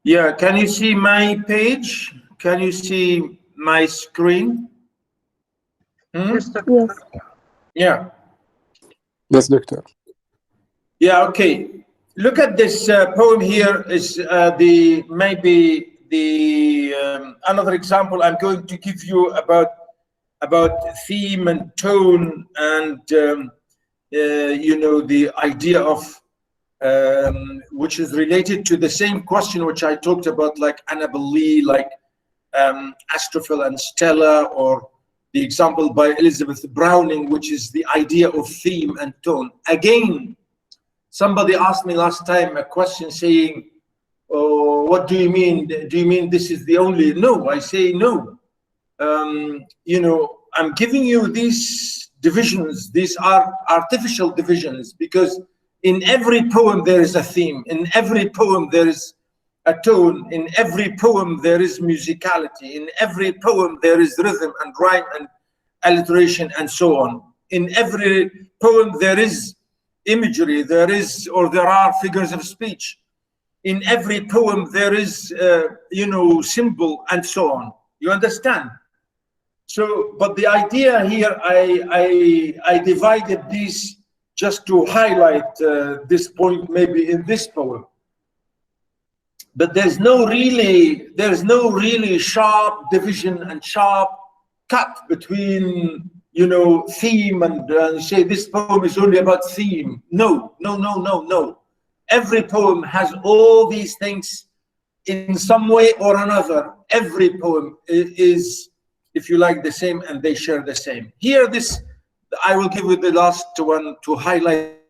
Yeah, can you see my page? Can you see my screen? Yes. Yeah. Yes, doctor. Yeah, okay. Look at this poem here is maybe the another example I'm going to give you about theme and tone and you know, the idea of which is related to the same question which I talked about, like Annabel Lee, like Astrophil and Stella, or the example by Elizabeth Browning, which is the idea of theme and tone. Again, somebody asked me last time a question saying, oh, what do you mean? Do you mean this is the only? No, I say no. You know, I'm giving you these divisions. These are artificial divisions, because in every poem there is a theme. In every poem there is a tone. In every poem there is musicality. In every poem there is rhythm and rhyme and alliteration and so on. In every poem there is imagery, there are figures of speech. In every poem there is you know, symbol and so on. You understand? So, but the idea here, I divided these just to highlight this point maybe in this poem. But there's no really sharp division and sharp cut between, you know, theme and say this poem is only about theme. No. Every poem has all these things in some way or another. Every poem is, if you like, the same, and they share the same. Here, this, I will give you the last one to highlight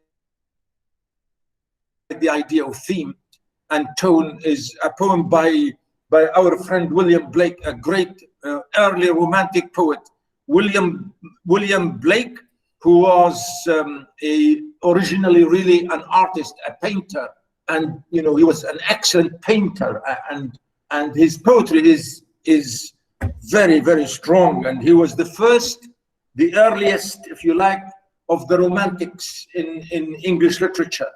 the idea of theme and tone, is a poem by our friend William Blake, a great early romantic poet. William Blake, who was originally really an artist, a painter, and you know, he was an excellent painter, and his poetry is very, very strong, and he was the earliest, if you like, of the romantics in English literature.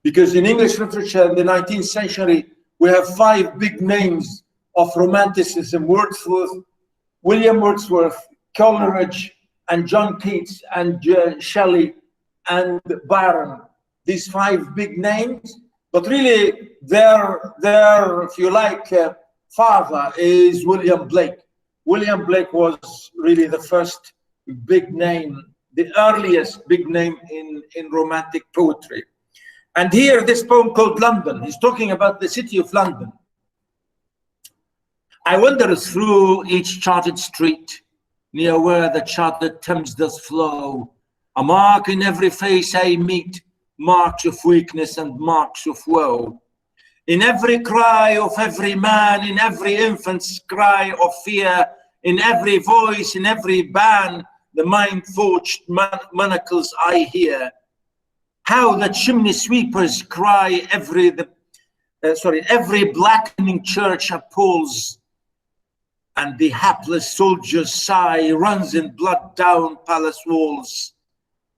Because in English literature in the 19th century, we have 5 big names of romanticism: William Wordsworth, Coleridge, and John Keats, and Shelley, and Byron. These 5 big names, but really their if you like, father is William Blake. William Blake was really the first big name, the earliest big name in romantic poetry. And here, this poem called London, he's talking about the city of London. I wander through each charted street, near where the charted Thames does flow. A mark in every face I meet, marks of weakness and marks of woe. In every cry of every man, in every infant's cry of fear, in every voice, in every ban, the mind-forged manacles I hear. How the chimney sweepers cry, every blackening church appalls, and the hapless soldier's sigh runs in blood down palace walls.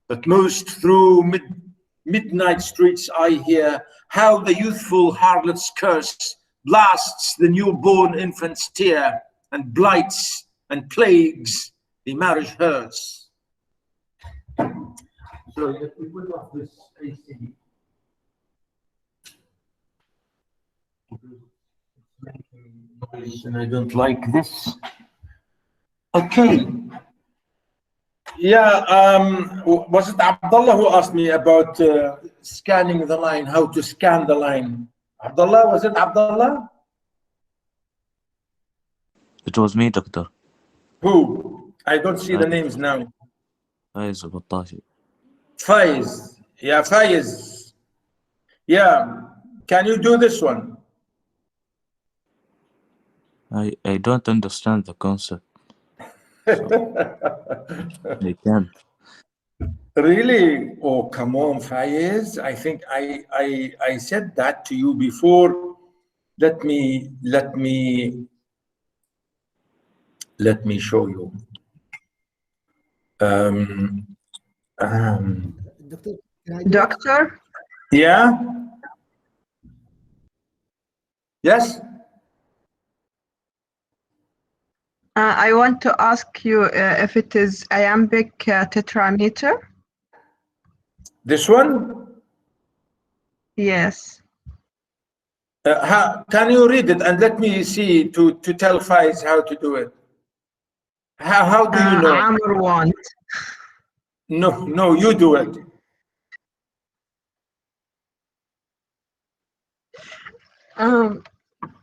But most through midnight streets I hear how the youthful harlot's curse blasts the newborn infant's tear, and blights and plagues the marriage hearse. So let me put off this AC. It's making noise and I don't like this. Okay. Yeah, was it Abdullah who asked me about scanning the line, how to scan the line? Abdullah, was it Abdullah? It was me, Doctor. Who? I don't see the names now. Faiz Battashi. Faiz. Yeah, Faiz. Yeah. Can you do this one? I don't understand the concept. I can't. Really? Oh, come on, Faiz. I think I said that to you before. Let me show you. Doctor? Yeah? Yes? I want to ask you if it is iambic tetrameter. This one? Yes. Can you read it and let me see to tell Faiz how to do it? How do you know? Amr want. No, you do it.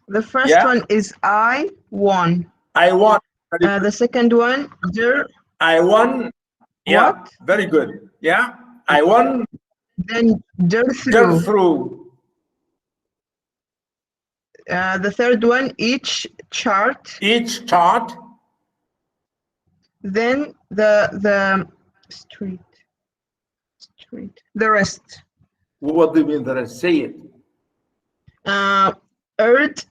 The first Yeah? one is I won. I won. The second one, der. I won. Yeah, What? very good. Yeah, I won. Then der Get through. through. The third one, each chart. Each chart. Then the street. The rest. What do you mean the rest? Say it. Earth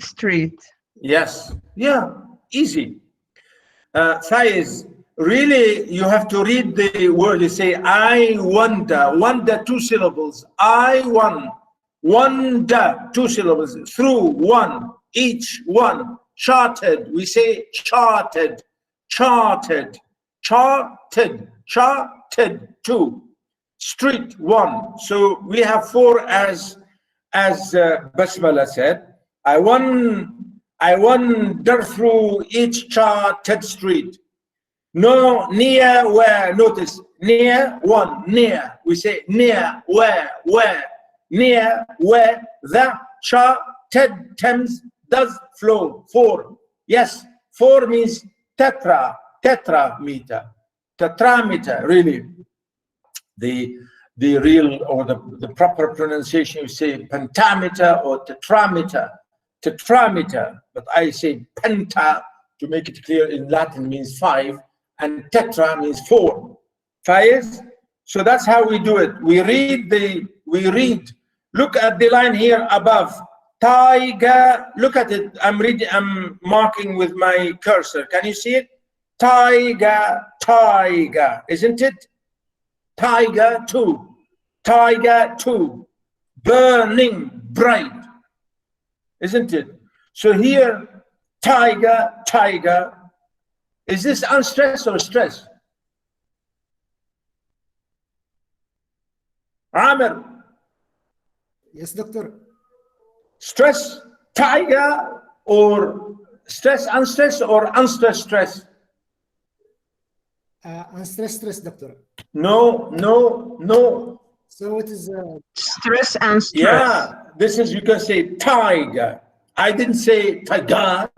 street. Yes. Yeah. Easy. Faiz, really, you have to read the word. You say, I wonder. Wonder, 2 syllables. I won. Wonder, 2 syllables. Through, one. Each, one. Charted. We say charted. Charted. Charted. Charted, 2. Street, 1. So we have 4 as Basmala said. I wander through each charted street. No, near, where, notice, near, 1, near. We say near, where, near, where, the charted Thames does flow, 4. Yes, 4 means tetrameter, really. The real or the proper pronunciation, you say pentameter or tetrameter, but I say penta to make it clear. In Latin means 5 and tetra means 4. 5. So that's how we do it. We read. Look at the line here above. Tiger. Look at it. I'm marking with my cursor. Can you see it? Tiger, isn't it? Tiger 2, tiger 2, burning bright, isn't it? So here, tiger, is this unstressed or stress? Amir? Yes, doctor. Stress, tiger, or stress, unstressed, or unstressed stress? Stress, doctor. No. So it is stress and stress. Yeah, this is, you can say tiger. I didn't say tiger.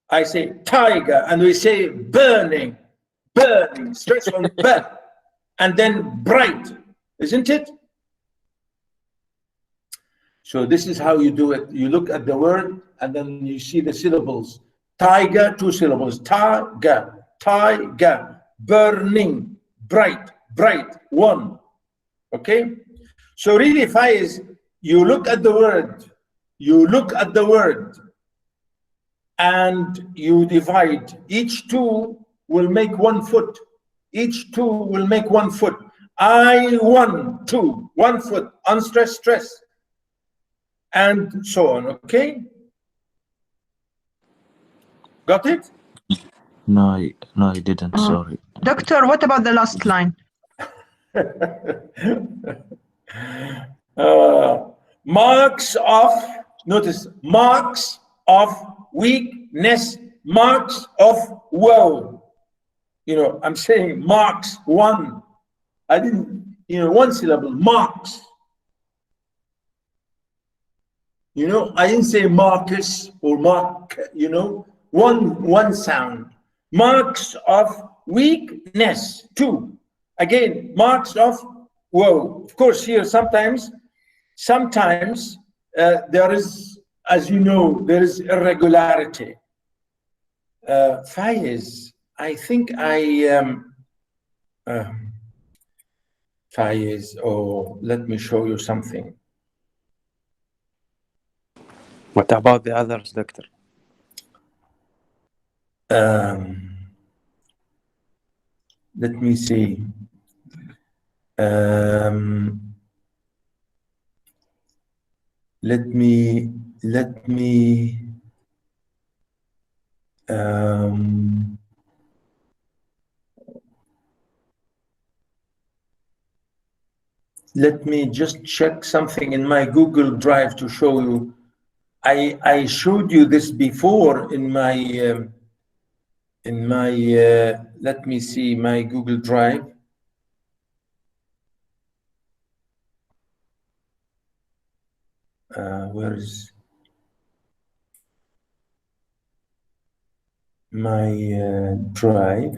I say tiger, and we say burning, stress on burn, and then bright, isn't it? So this is how you do it. You look at the word, and then you see the syllables. Tiger, 2 syllables. Tiger, burning, bright, 1. Okay? So really, Faiz, you look at the word, and you divide. Each 2 will make 1 foot. Each 2 will make 1 foot. I 1, 2, 1 foot, unstressed, stress, and so on. Okay? Got it? No, I didn't. Sorry. Doctor, what about the last line? Marks of, notice, marks of weakness, marks of woe. You know, I'm saying marks, 1. I didn't, 1 syllable, marks. I didn't say Marcus or Mark, one sound. Marks of weakness, 2. Again, marks of woe. Of course, here sometimes there is, as you know, there is irregularity. Faiz, I think Faiz, let me show you something. What about the others, doctor? Let me see. let me let me just check something in my Google Drive to show you. I showed you this before in my let me see my Google Drive. Where is my drive?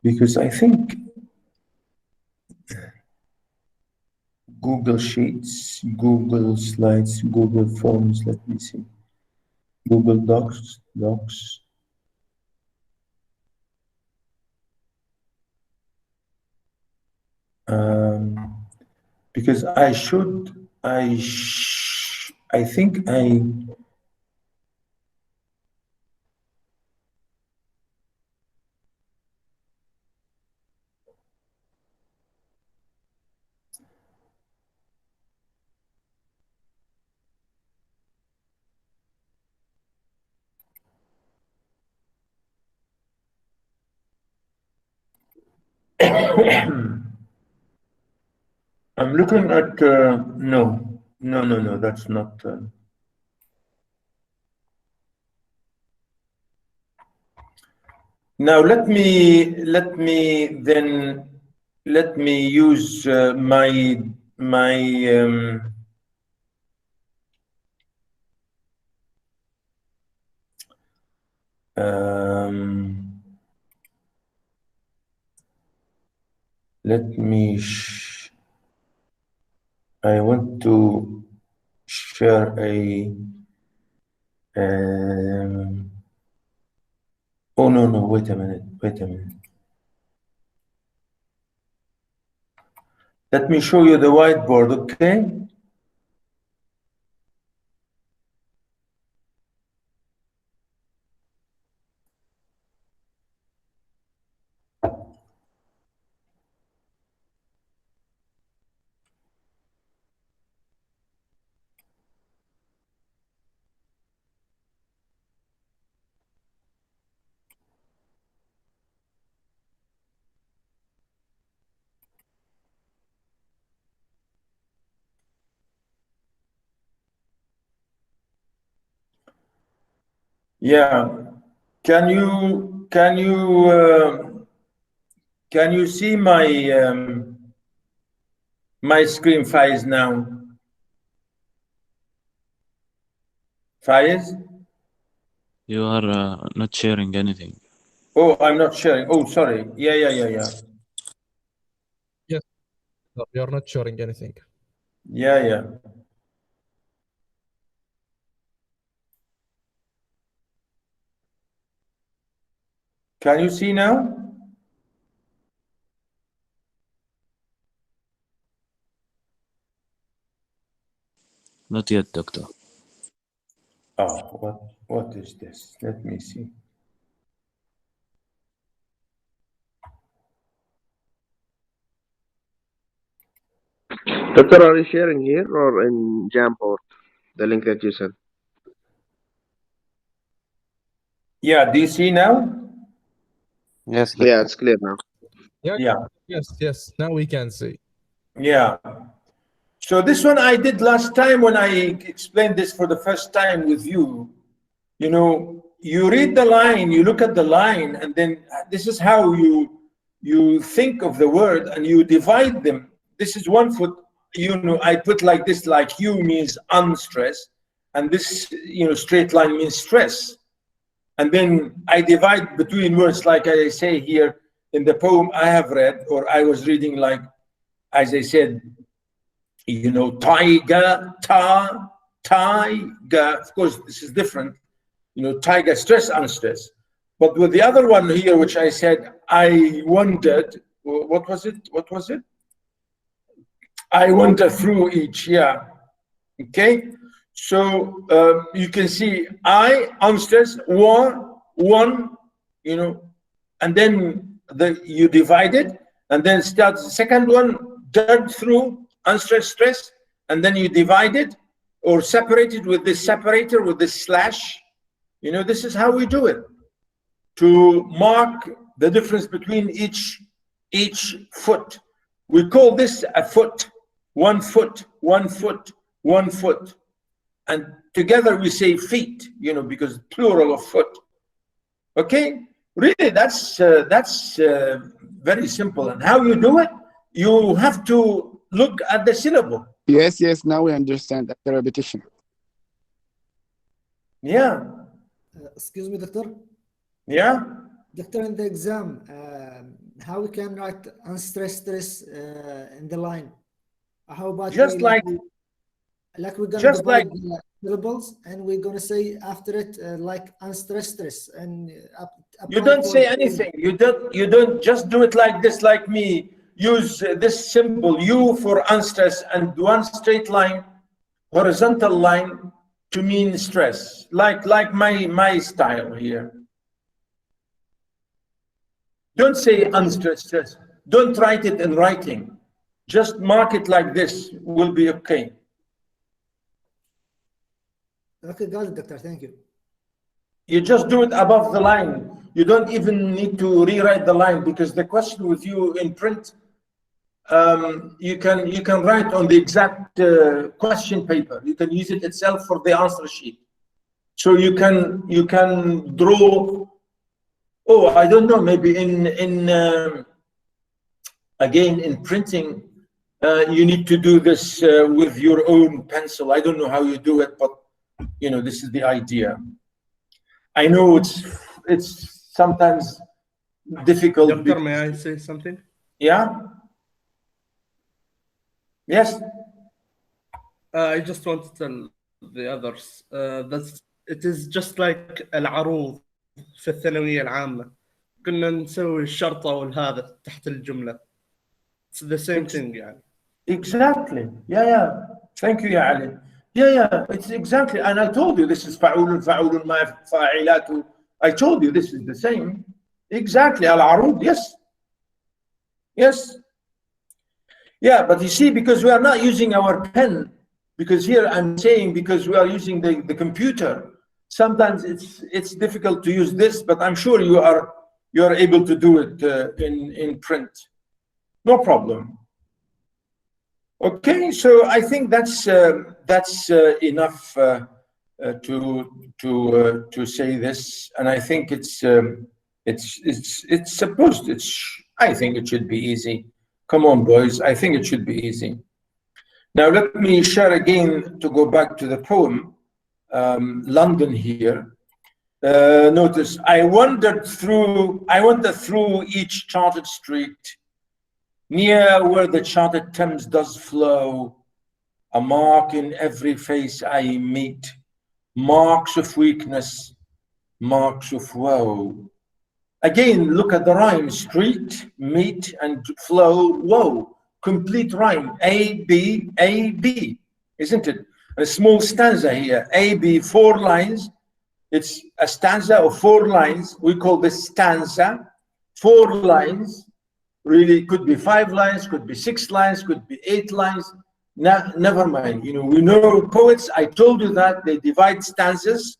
Because I think Google Sheets, Google Slides, Google Forms, let me see. Google Docs. Because I think I I'm looking at no, that's not. Now let me use my let me. I want to share a. Oh no! Wait a minute! Let me show you the whiteboard, okay? Yeah. Can you see my my screen, Faiz, now? Faiz? You are not sharing anything. Oh, I'm not sharing. Oh, sorry. Yeah. Yes, no, you're not showing anything. Yeah. Can you see now? Not yet, doctor. Oh, what is this? Let me see. Doctor, are you sharing here or in Jamboard, the link that you sent? Yeah, do you see now? Yes, Yeah, doctor. it's clear now. Yes. Now we can see. Yeah. So this one I did last time when I explained this for the first time with you. You know, you read the line, you look at the line, and then this is how you think of the word and you divide them. This is 1 foot, you know, I put like this, like you means unstressed, and this, you know, straight line means stress. And then I divide between words, like I say here in the poem I have read, or I was reading, like, as I said, you know, tiger, tiger. Of course, this is different. You know, tiger, stress, unstress. But with the other one here, which I said, I wondered, what was it? I wander through each, yeah. Okay, so you can see I, unstressed, one, you know, and then you divide it, and then starts the second one, dug through, unstressed, stress, and then you divide it or separate it with this separator, with this slash. You know, this is how we do it, to mark the difference between each foot. We call this a foot, 1 foot, 1 foot, 1 foot. And together we say feet, you know, because plural of foot. Okay, really, that's very simple. And how you do it, you have to look at the syllable. Yes, yes, now we understand after repetition. Yeah, Excuse me, Doctor. yeah. Doctor, in the exam, how we can write unstressed stress in the line? How about Just like we're gonna just divide like the syllables, and we're gonna say after it like unstressed stress, and you apply don't for- say anything. You don't just do it like this, like me. Use this symbol U for unstressed and one straight line, horizontal line to mean stress, like my style here. Don't say unstressed stress. Don't write it in writing. Just mark it like this. Will be okay. Okay, got it, Doctor. Thank you. You just do it above the line. You don't even need to rewrite the line, because the question with you in print, you can write on the exact question paper. You can use it itself for the answer sheet. So you can draw. Oh, I don't know. Maybe again in printing, you need to do this with your own pencil. I don't know how you do it, but you know, this is the idea. I know it's sometimes difficult. Doctor, may I say something? Yeah. Yes. I just want to tell the others that it is just like العروض في الثانوية العامة. كنا نسوي الشرطة والهذا تحت الجملة. It's the same thing يعني. Exactly. Yeah. Thank you, ya Ali. Yeah. It's exactly. And I told you this is فعول ما فاعلات. I told you this is the same. Exactly. Al-arud. Yes. Yeah, but you see, because we are not using our pen, because here I'm saying because we are using the computer, sometimes it's difficult to use this, but I'm sure you are able to do it in print. No problem. Okay, so I think that's enough to say this, and I think it's supposed. I think it should be easy. Come on, boys. I think it should be easy. Now, let me share again to go back to the poem, London here. Notice, I wandered through each charted street, near where the charted Thames does flow, a mark in every face I meet, marks of weakness, marks of woe. Again, look at the rhyme, street, meet, and flow, woe. Complete rhyme, A, B, isn't it? A small stanza here, A, B, 4 lines. It's a stanza of 4 lines. We call this stanza, 4 lines. Really, could be 5 lines, could be 6 lines, could be 8 lines. Never mind. You know, we know poets, I told you that they divide stanzas.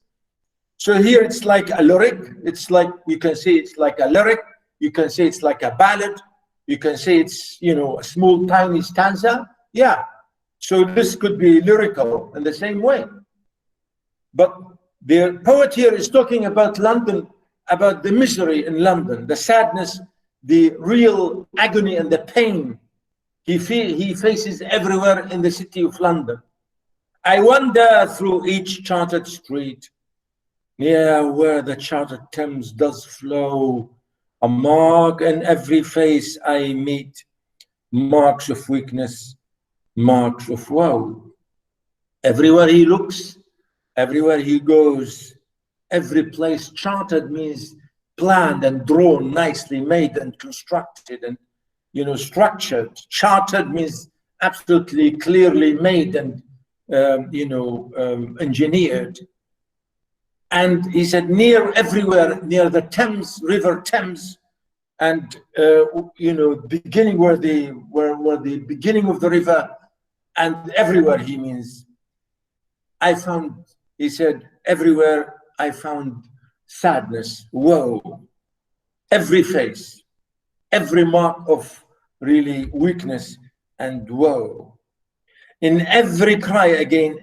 So here it's like a lyric. It's like, you can say it's like a lyric. You can say it's like a ballad. You can say it's, you know, a small, tiny stanza. Yeah. So this could be lyrical in the same way. But the poet here is talking about London, about the misery in London, the sadness, the real agony and the pain he faces everywhere in the city of London. I wander through each charted street, near where the charted Thames does flow, a mark in every face I meet, marks of weakness, marks of woe. Everywhere he looks, everywhere he goes, every place charted means planned and drawn, nicely made and constructed and, you know, structured. Charted means absolutely clearly made and engineered. And he said everywhere near the Thames, River Thames, and beginning where the beginning of the river, and everywhere he means. He said, everywhere I found sadness, woe, every face, every mark of really weakness and woe. In every cry, again,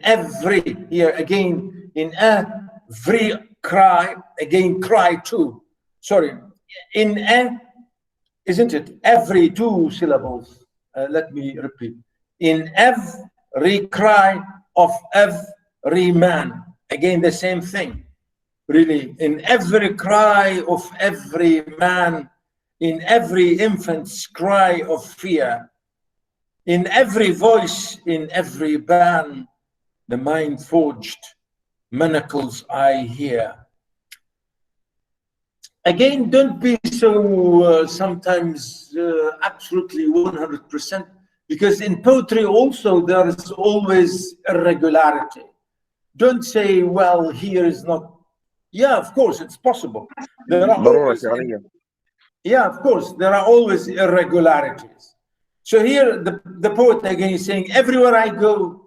in every cry, again, cry too. Sorry, isn't it? Every 2 syllables. Let me repeat. In every cry of every man. Again, the same thing. Really, in every cry of every man, in every infant's cry of fear, in every voice, in every band, the mind-forged manacles I hear. Again, don't be so sometimes absolutely 100%, because in poetry also there is always irregularity. Don't say, well, here is not. Yeah, of course, it's possible. There are always, yeah, of course, there are always irregularities. So here the poet again is saying, everywhere I go,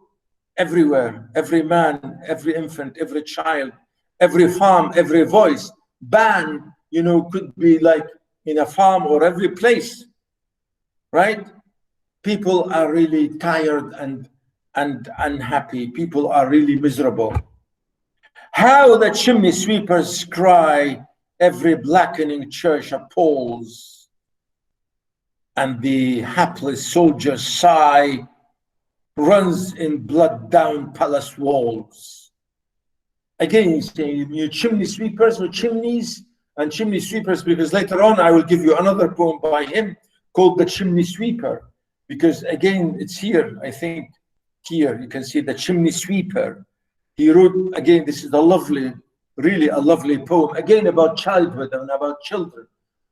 everywhere, every man, every infant, every child, every farm, every voice, band, could be like in a farm or every place, right? People are really tired and unhappy. People are really miserable. How the chimney sweepers cry, every blackening church appalls, and the hapless soldier's sigh runs in blood down palace walls. Again, he's saying, you chimney sweepers or chimneys and chimney sweepers, because later on I will give you another poem by him called The Chimney Sweeper, because again, it's here, I think, here you can see the chimney sweeper. He wrote, again, this is really a lovely poem, again about childhood and about children,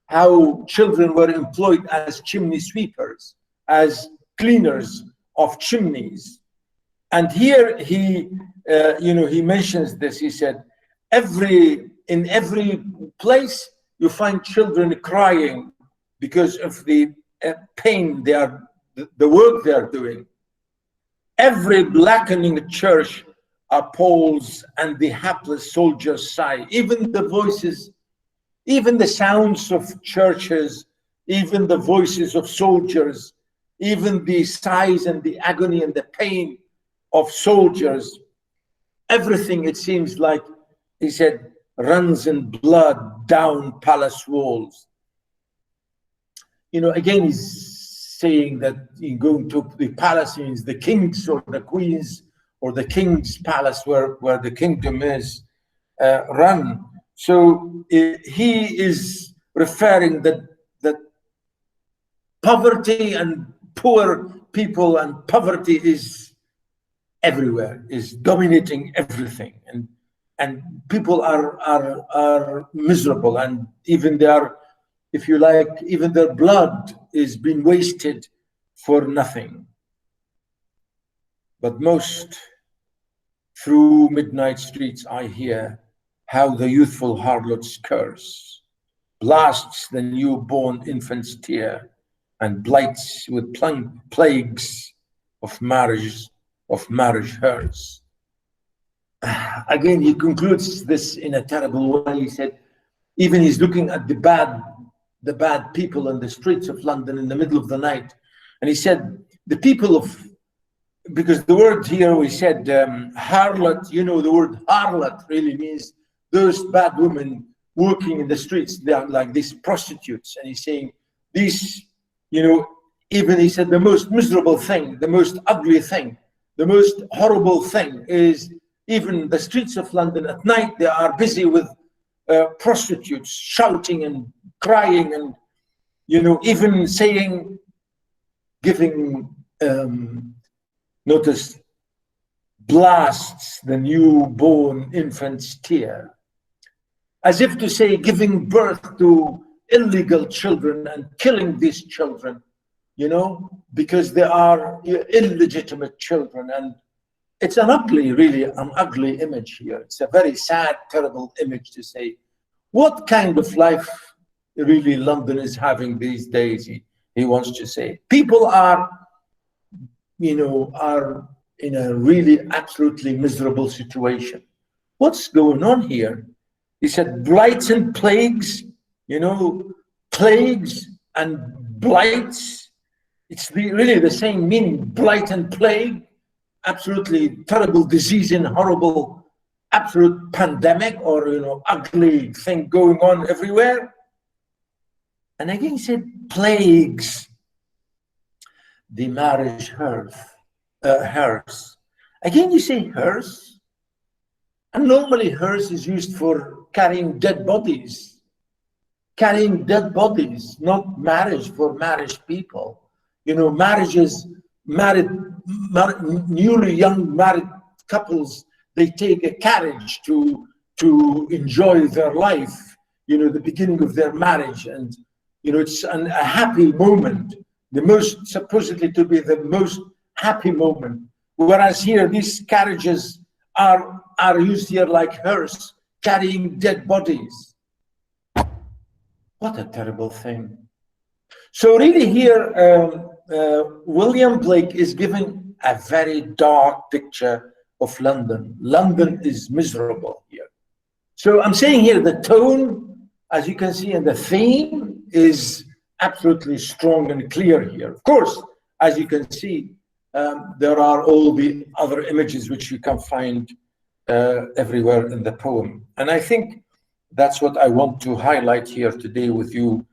how children were employed as chimney sweepers, as cleaners of chimneys. And here he mentions this. He said, in every place you find children crying because of the pain the work they are doing. Every blackening church appalls, and the hapless soldiers sigh. Even the voices, even the sounds of churches, even the voices of soldiers, even the sighs and the agony and the pain of soldiers, everything, it seems like, he said, runs in blood down palace walls. Again, he's saying that in going to the palace means the kings or the queens or the king's palace where the kingdom is run. So he is referring that poverty and poor people and poverty is everywhere, is dominating everything, and people are miserable, and even if you like, even their blood is being wasted for nothing. But most through midnight streets I hear how the youthful harlot's curse blasts the newborn infant's tear and blights with plagues of marriage hurts. Again, he concludes this in a terrible way. He said, even he's looking at the bad people in the streets of London in the middle of the night. And he said, the people because the word here we said harlot, the word harlot really means those bad women working in the streets. They are like these prostitutes. And he's saying these, even he said the most miserable thing, the most ugly thing, the most horrible thing is even the streets of London at night, they are busy with prostitutes shouting and crying and, even saying, giving, notice, blasts the newborn infant's tear, as if to say, giving birth to illegal children and killing these children you know, because they are illegitimate children. And it's an ugly, really an ugly image here. It's a very sad, terrible image to say, what kind of life really London is having these days, he wants to say. People are, you know, are in a really absolutely miserable situation. What's going on here? He said blights and plagues, you know, plagues and blights. It's really the same meaning, blight and plague. Absolutely terrible disease and horrible, absolute pandemic or, you know, ugly thing going on everywhere. And again he said plagues, the marriage hearse. Again you say hearse, and normally hearse is used for carrying dead bodies. Carrying dead bodies, not marriage for married people. You know, marriages, newly young married couples, they take a carriage to enjoy their life, you know, the beginning of their marriage. And, you know, it's a happy moment, the most, supposedly to be the most happy moment. Whereas here, these carriages are used here like hearse, carrying dead bodies. What a terrible thing. So really here, William Blake is giving a very dark picture of London. London is miserable here. So I'm saying here the tone, as you can see, and the theme is absolutely strong and clear here. Of course, as you can see, there are all the other images which you can find everywhere in the poem. And I think that's what I want to highlight here today with you,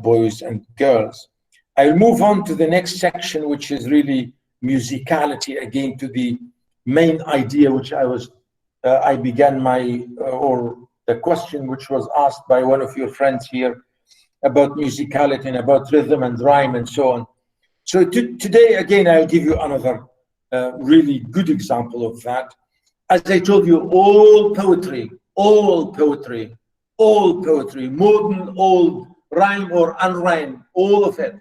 boys and girls. I'll move on to the next section, which is really musicality, again, to the main idea which I began my, or the question which was asked by one of your friends here about musicality and about rhythm and rhyme and so on. So today, again, I'll give you another really good example of that. As I told you, all poetry, modern, old, rhyme or unrhyme, all of it,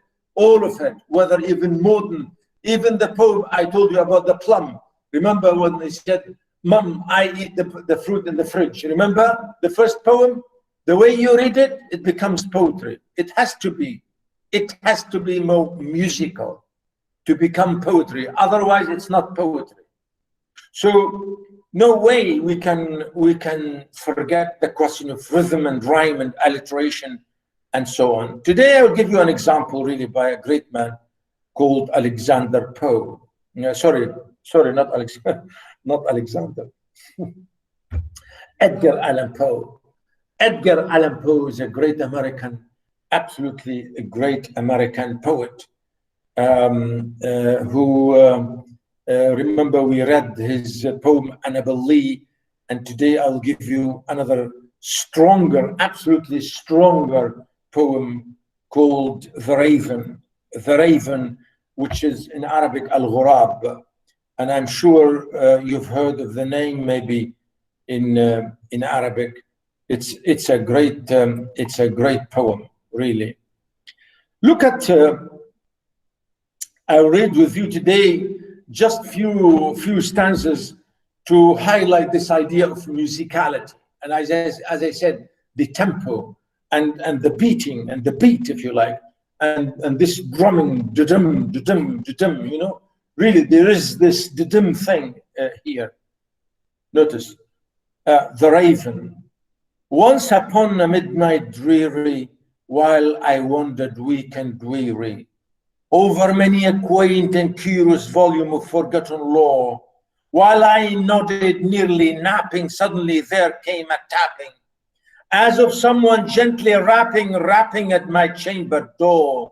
whether even modern, even the poem I told you about the plum. Remember when they said, Mom, I eat the fruit in the fridge. Remember the first poem? The way you read it, it becomes poetry. It has to be more musical to become poetry. Otherwise, it's not poetry. So no way we can forget the question of rhythm and rhyme and alliteration and so on. Today, I'll give you an example really by a great man called Alexander Poe. Sorry, not Alexander. Edgar Allan Poe. Edgar Allan Poe is a great American, absolutely a great American poet who, remember we read his poem Annabel Lee, and today I'll give you another stronger, absolutely stronger poem called The Raven. The Raven, which is in Arabic Al-Ghurab, and I'm sure you've heard of the name maybe in Arabic. It's a great poem, really. Look at I'll read with you today just few stanzas to highlight this idea of musicality, and as I said, the tempo and the beating and the beat, if you like, and this drumming, da-dum, da-dum, da-dum, you know, really there is this da-dum thing here. Notice, The Raven. Once upon a midnight dreary, while I wandered weak and weary, over many a quaint and curious volume of forgotten lore, while I nodded nearly napping, suddenly there came a tapping, as of someone gently rapping at my chamber door.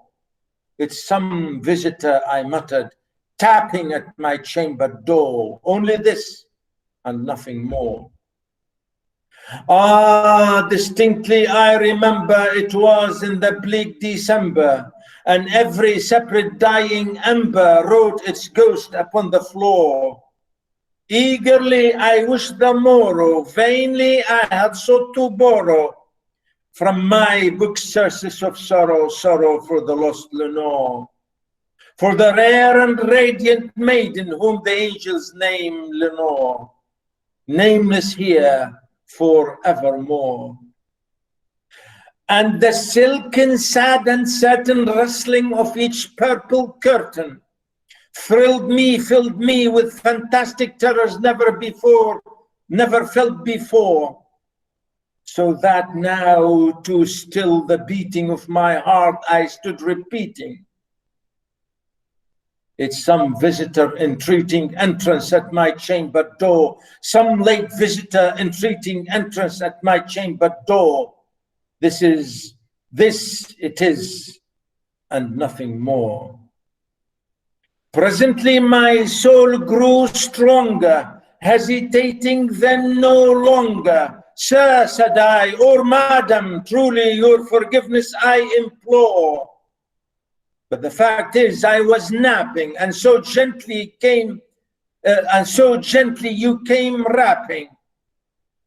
It's some visitor, I muttered, tapping at my chamber door. Only this and nothing more. Ah, distinctly I remember it was in the bleak December, and every separate dying ember wrote its ghost upon the floor. Eagerly I wished the morrow, vainly I had sought to borrow from my book sources of sorrow, sorrow for the lost Lenore. for the rare and radiant maiden whom the angels name Lenore, nameless here forevermore. And the silken, sad and certain rustling of each purple curtain filled me with fantastic terrors never felt before, so that now to still the beating of my heart I stood repeating, it's some visitor entreating entrance at my chamber door, some late visitor entreating entrance at my chamber door. This it is, and nothing more. Presently my soul grew stronger, hesitating then no longer. Sir, said I, or madam, truly your forgiveness I implore. But the fact is I was napping, and so gently you came rapping,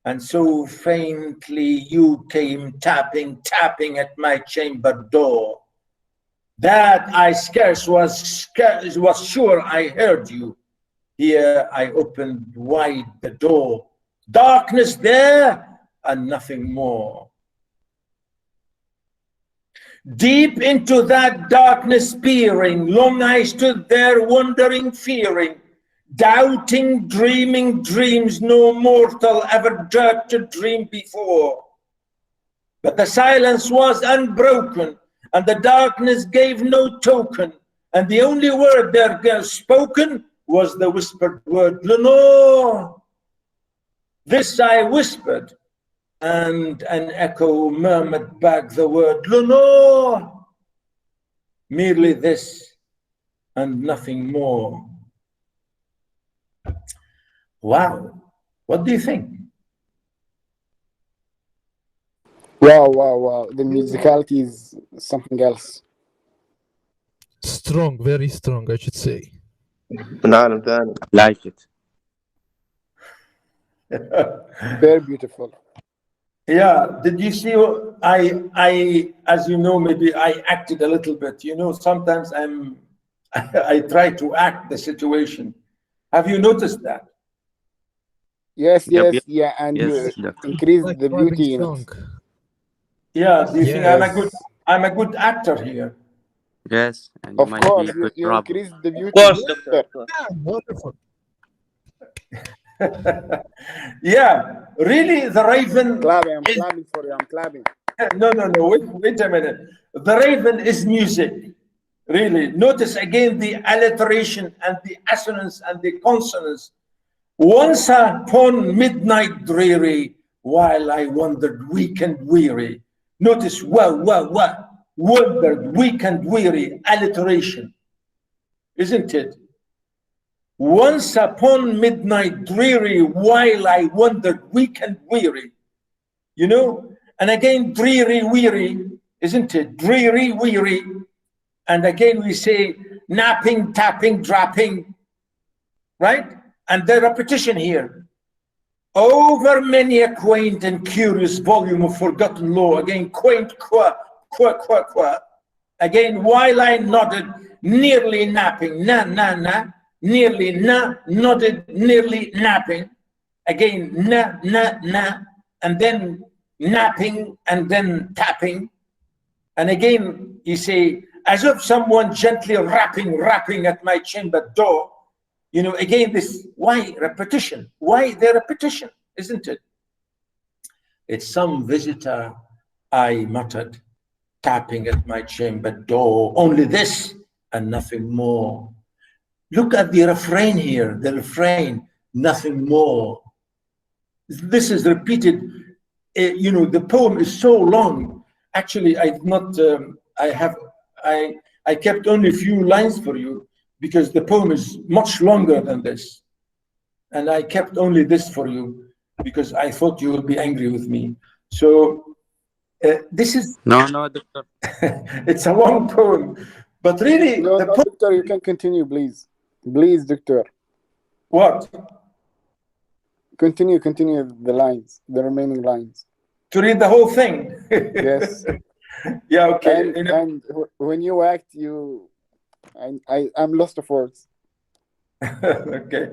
and so faintly you came tapping at my chamber door, that I scarce was sure I heard you. Here I opened wide the door, darkness there and nothing more. Deep into that darkness peering, long I stood there wondering, fearing, doubting, dreaming dreams no mortal ever dared to dream before. But the silence was unbroken, and the darkness gave no token, and the only word there spoken was the whispered word, Lenore. This I whispered, and an echo murmured back the word, Lenore. Merely this and nothing more. Wow, what do you think? Wow. The musicality is something else. Strong, very strong, I should say. من عالم ثاني. Like it. Very beautiful. Yeah, did you see? I, as you know, maybe I acted a little bit. You know, sometimes I try to act the situation. Have you noticed that? Yes, Yep. yeah, and Yes, you doctor. increase Like the driving beauty in song. it. Yeah, do you think Yes. I'm a good actor here? Yes, and you Of might course, be a good you trouble. increase the beauty. Of course, Sir. Doctor. Yeah, wonderful. Yeah, really, the Raven. Clapping, I'm clapping for you. I'm clapping. No. Wait a minute. The Raven is music. Really, notice again the alliteration and the assonance and the consonants. Once upon midnight dreary, while I wandered weak and weary. Notice, wandered weak and weary, alliteration, isn't it? Once upon midnight dreary, while I wandered weak and weary. You know, and again, dreary, weary, isn't it? Dreary, weary. And again, we say napping, tapping, drapping, right? And the repetition here. Over many a quaint and curious volume of forgotten lore. Again, quaint, qua. Again, while I nodded, nearly napping, na, nearly na, nodded, nearly napping. Again, na, and then napping, and then tapping. And again, you say, as if someone gently rapping at my chamber door. You know, again, this, why repetition? Why the repetition, isn't it? It's some visitor, I muttered, tapping at my chamber door. Only this and nothing more. Look at the refrain here, the refrain, nothing more. This is repeated. You know, the poem is so long. Actually, I kept only a few lines for you, because the poem is much longer than this. And I kept only this for you because I thought you would be angry with me. So this is... No, doctor. It's a long poem, but really... No, doctor, you can continue, please. Please, doctor. What? Continue the lines, the remaining lines. To read the whole thing? Yes. Yeah, okay. And when you act, you I'm lost of words. Okay.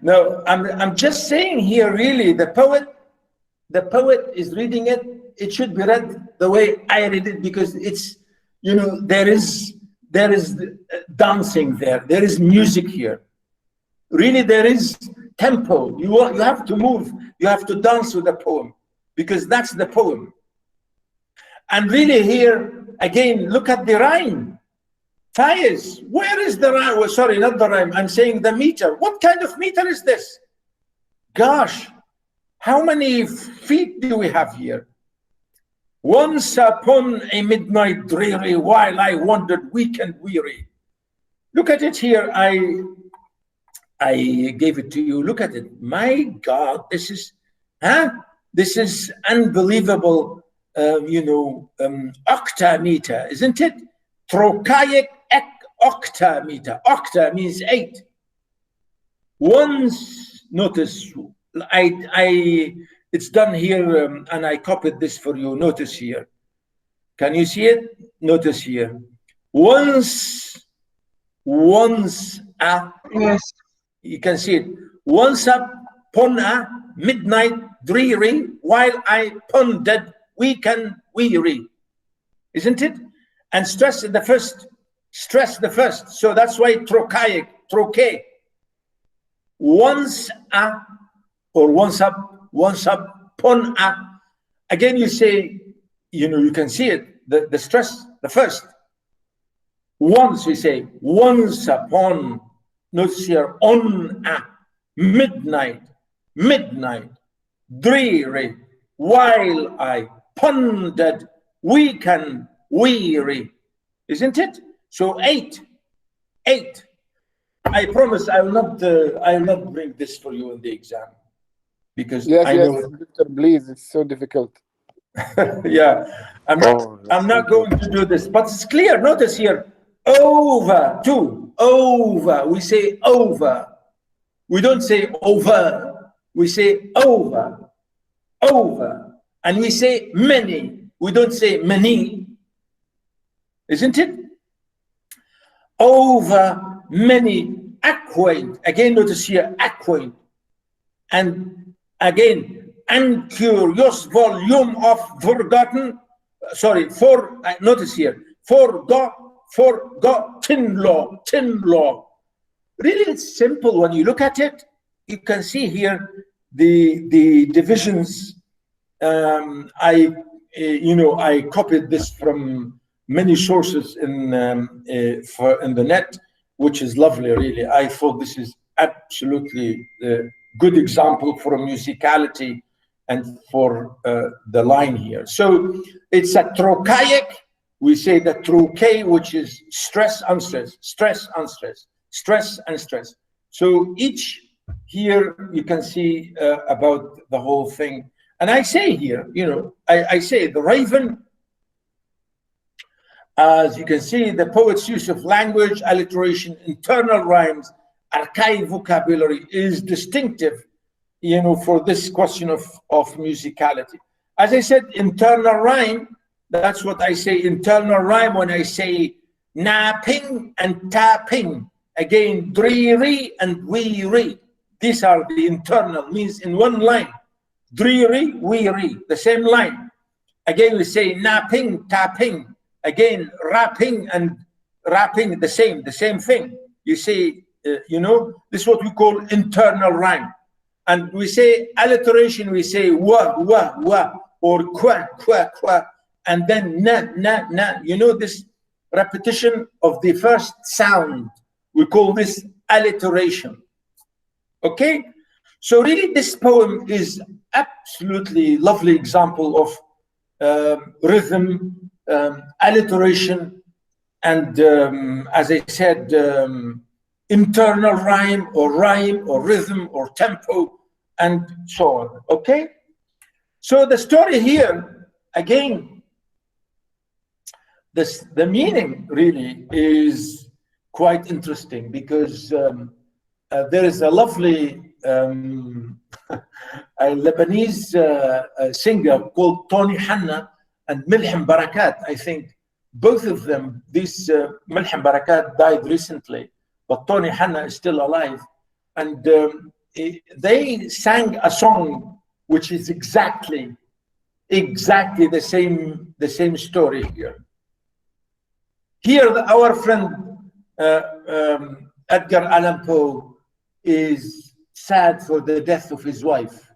No, I'm just saying here, really, the poet is reading it. It should be read the way I read it, because it's, you know, there is dancing there. There is music here. Really, there is tempo. You have to move. You have to dance with the poem, because that's the poem. And really here, again, look at the rhyme. Faiz, where is the rhyme? Well, sorry, not the rhyme. I'm saying the meter. What kind of meter is this? Gosh, how many feet do we have here? Once upon a midnight dreary, while I wandered weak and weary. Look at it here. I gave it to you. Look at it. My God, this is unbelievable. Octameter, isn't it? Trochaic octameter. Octa means 8. Once, notice, it's done here, and I copied this for you. Notice here. Can you see it? Notice here. Once Yes. you can see it. Once upon a midnight dreary, while I pondered weak and weary. Isn't it? And stress the first. Stress the first. So that's why trochaic, troche. Once upon a. Again, you say, you can see it. The stress, the first. Once we say, once upon. Notice here, on a midnight, dreary, while I pondered, weak and weary, isn't it? So 8. I promise I will not bring this for you in the exam, because I know. Doctor, please, it's so difficult. Yeah, I'm not going to do this, but it's clear. Notice here, over, we say over. We don't say over. We say over. And we say many. We don't say many. Isn't it? Over many, acquaint. Again, notice here, acquaint. And again, uncurious volume of forgotten. Sorry, notice here, forgotten law. Really, it's simple. When you look at it, you can see here the divisions. I copied this from many sources in the net, which is lovely. Really, I thought this is absolutely a good example for musicality and for the line here. So it's a trochaic. We say the troche, which is stress, unstress, stress, unstress, stress and stress. So each here you can see about the whole thing. And I say here, I say the raven, as you can see, the poet's use of language, alliteration, internal rhymes, archaic vocabulary is distinctive, for this question of musicality. As I said, internal rhyme, that's what I say, internal rhyme, when I say napping and tapping. Again, dreary and weary. These are the internal, means in one line. Dreary, weary, the same line. Again, we say napping, tapping. Again, rapping and rapping, the same thing. You say, this is what we call internal rhyme. And we say alliteration, we say wa, or qua, and then na. This repetition of the first sound. We call this alliteration. Okay? So really, this poem is absolutely lovely example of rhythm, alliteration, and as I said, internal rhyme or rhythm or tempo, and so on. Okay? So the story here, again, the meaning really is quite interesting, because there is a lovely a Lebanese singer called Tony Hanna and Milham Barakat, I think. both of them, this Malham Barakat died recently, but Tony Hanna is still alive. And they sang a song which is exactly the same story here. Here, our friend Edgar Allan Poe is sad for the death of his wife,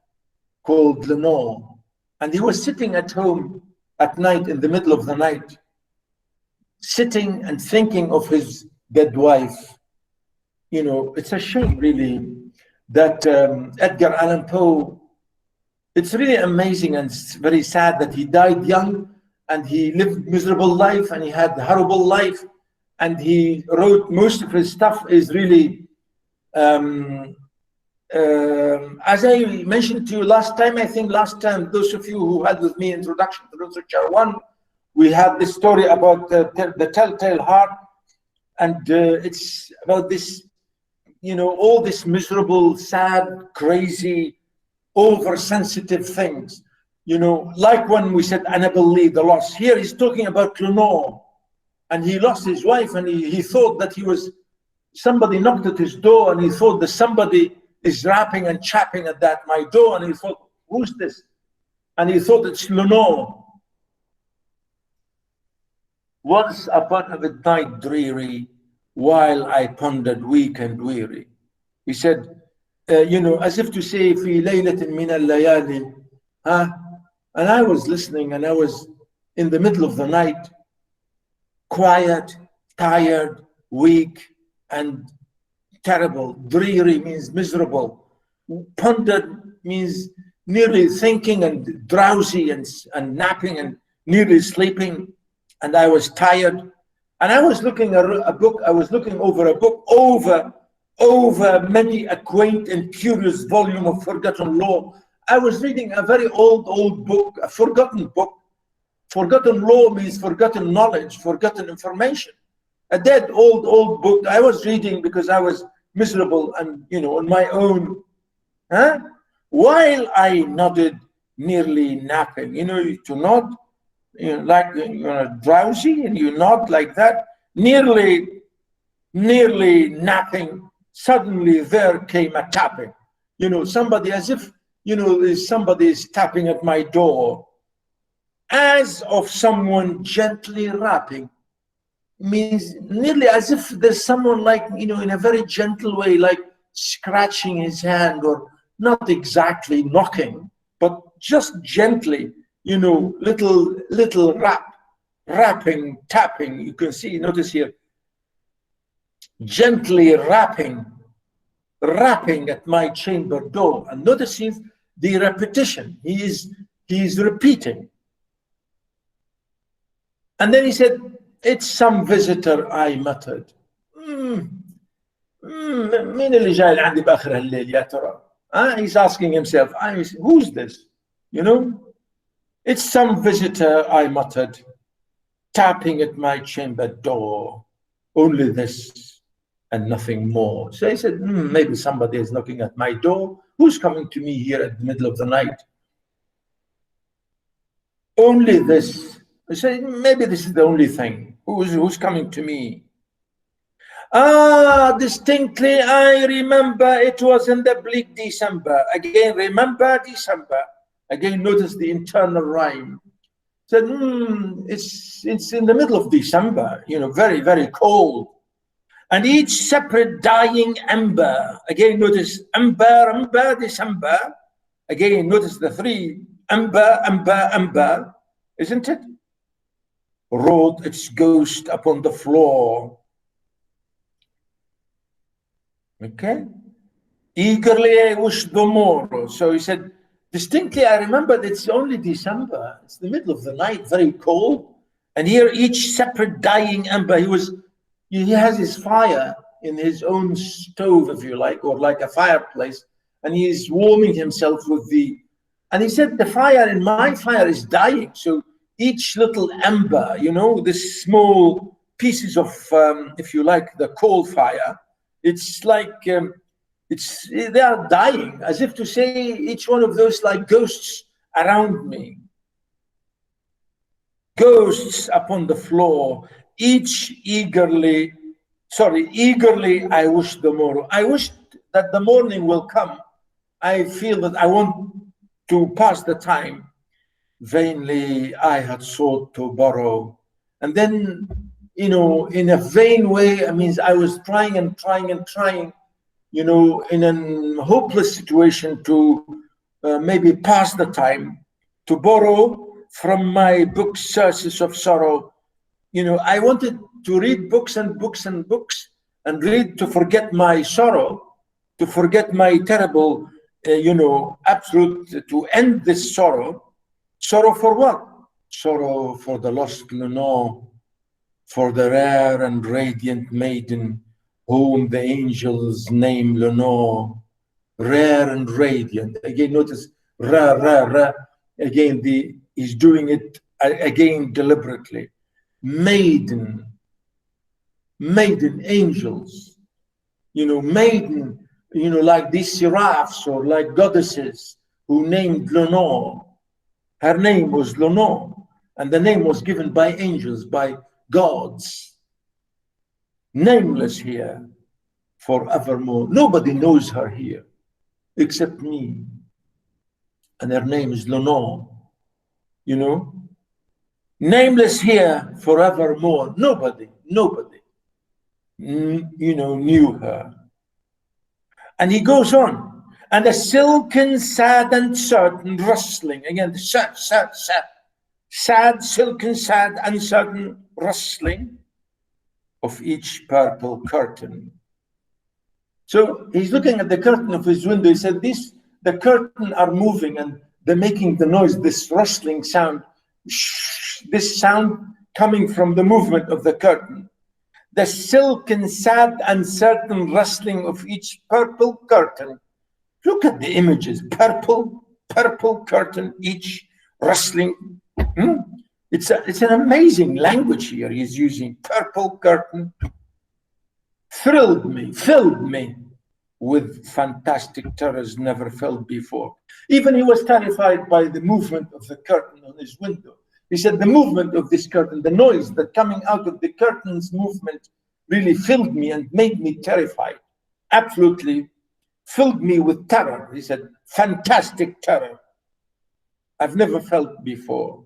called Lenore. And he was sitting at home at night, in the middle of the night, sitting and thinking of his dead wife. You know, it's a shame, really, that Edgar Allan Poe, it's really amazing and very sad that he died young, and he lived miserable life, and he had a horrible life, and he wrote most of his stuff is really, as I mentioned to you last time, I think last time, those of you who had with me Introduction to Literature 1, we had this story about the Telltale Heart, and it's about this, you know, all this miserable, sad, crazy, oversensitive things. You know, like when we said Annabel Lee, the loss. Here he's talking about Lenore, and he lost his wife, and he thought that somebody knocked at his door, and he thought that somebody is rapping and chapping at my door, and he thought, who's this? And he thought it's Lenore. Once upon a midnight dreary, while I pondered weak and weary. He said, you know, as if to say, في ليلة من الليالي, huh? And I was listening, and I was in the middle of the night, quiet, tired, weak, and terrible. Dreary means miserable. Pondered means nearly thinking, and drowsy, and napping, and nearly sleeping. And I was tired. And I was looking at a book. I was looking over a book, over many a quaint and curious volume of forgotten lore. I was reading a very old book, a forgotten book. Forgotten lore means forgotten knowledge, forgotten information. A dead old book I was reading because I was miserable and, you know, on my own. Huh? While I nodded, nearly napping. You know, to nod, you know, like you're drowsy and you nod like that, nearly napping. Suddenly there came a tapping. You know, somebody, as if, you know, somebody is tapping at my door, as of someone gently rapping. Means nearly as if there's someone, like, you know, in a very gentle way, like scratching his hand, or not exactly knocking, but just gently, you know, little rapping, tapping. You can see, notice here, gently rapping at my chamber door. And notice the repetition. He is repeating. And then he said, it's some visitor, I muttered. مين اللي جاي عندي بآخر هالليل يا ترى? He's asking himself, who's this? You know? It's some visitor, I muttered, tapping at my chamber door. Only this and nothing more. So he said, maybe somebody is knocking at my door. Who's coming to me here at the middle of the night? Only this. I said, maybe this is the only thing. Who's coming to me? Distinctly, I remember it was in the bleak December. Again, remember December. Again, notice the internal rhyme. Said, it's in the middle of December, you know, very, very cold. And each separate dying ember, again, notice ember, December. Again, notice the three, ember, isn't it? Wrote its ghost upon the floor. Okay? Eagerly I wished the morrow. So he said, distinctly I remember that it's only December. It's the middle of the night, very cold. And here each separate dying ember, he has his fire in his own stove, if you like, or like a fireplace. And he's warming himself with and he said, the fire in my fire is dying. So each little ember, you know, this small pieces of, if you like, the coal fire, it's like, they are dying, as if to say, each one of those like ghosts around me. ghosts upon the floor, each eagerly I wish the morrow. I wish that the morning will come. I feel that I want to pass the time. Vainly I had sought to borrow. And then, in a vain way, I mean, I was trying and trying and trying, in a hopeless situation to maybe pass the time, to borrow from my book, Sources of Sorrow. I wanted to read books and books and books and read to forget my sorrow, to forget my terrible, absolute, to end this sorrow. Sorrow for what? Sorrow for the lost Lenore, for the rare and radiant maiden whom the angels name Lenore. Rare and radiant. Again, notice rare, rare, rare. Again, he's doing it again deliberately. Maiden angels, maiden, like these seraphs or like goddesses who named Lenore. Her name was Lenore, and the name was given by angels, by gods. Nameless here forevermore. Nobody knows her here except me. And her name is Lenore, Nameless here forevermore. Nobody, knew her. And he goes on. And a silken, sad, and certain rustling. Again, the sad, silken, sad, uncertain rustling of each purple curtain. So he's looking at the curtain of his window. He said, the curtain are moving and they're making the noise, this rustling sound, this sound coming from the movement of the curtain. The silken, sad, uncertain rustling of each purple curtain. Look at the images, purple curtain, each rustling. It's an amazing language here he's using. Purple curtain filled me with fantastic terrors never felt before. Even he was terrified by the movement of the curtain on his window. He said the movement of this curtain, the noise that coming out of the curtain's movement really filled me and made me terrified. Absolutely filled me with terror. He said, fantastic terror I've never felt before.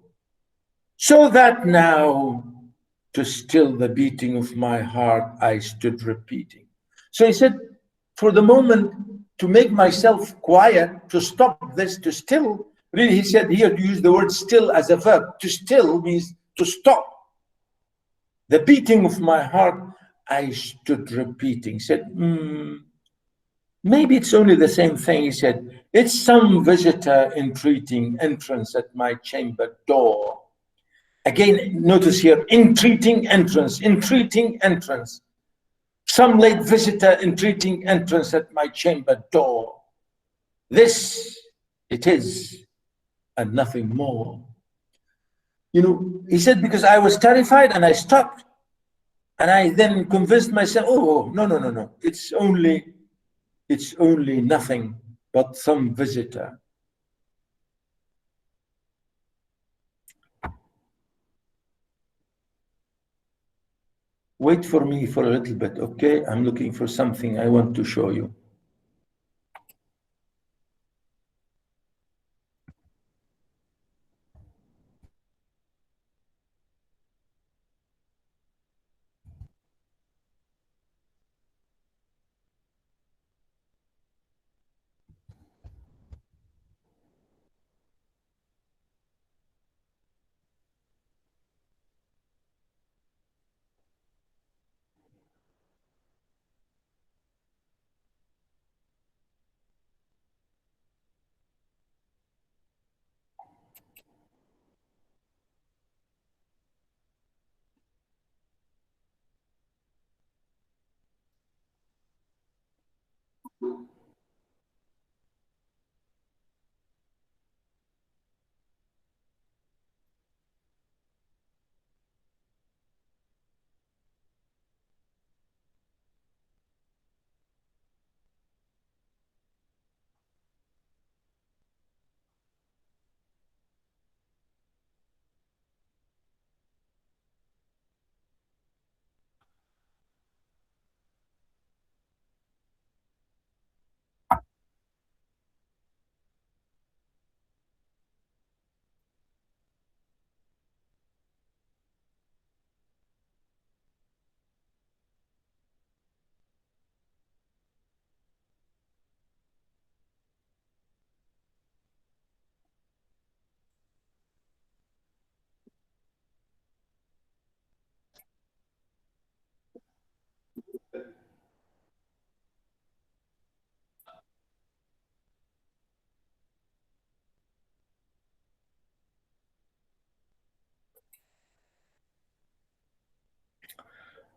So that now, to still the beating of my heart, I stood repeating. So he said, for the moment, to make myself quiet, to stop this, to still, really he said here to use the word still as a verb. To still means to stop. The beating of my heart, I stood repeating. He said, maybe it's only the same thing. He said, it's some visitor entreating entrance at my chamber door. Again, notice here, entreating entrance. Some late visitor entreating entrance at my chamber door. This it is, and nothing more. He said, because I was terrified and I stopped. And I then convinced myself, oh, no. It's only nothing but some visitor. Wait for me for a little bit, okay? I'm looking for something I want to show you.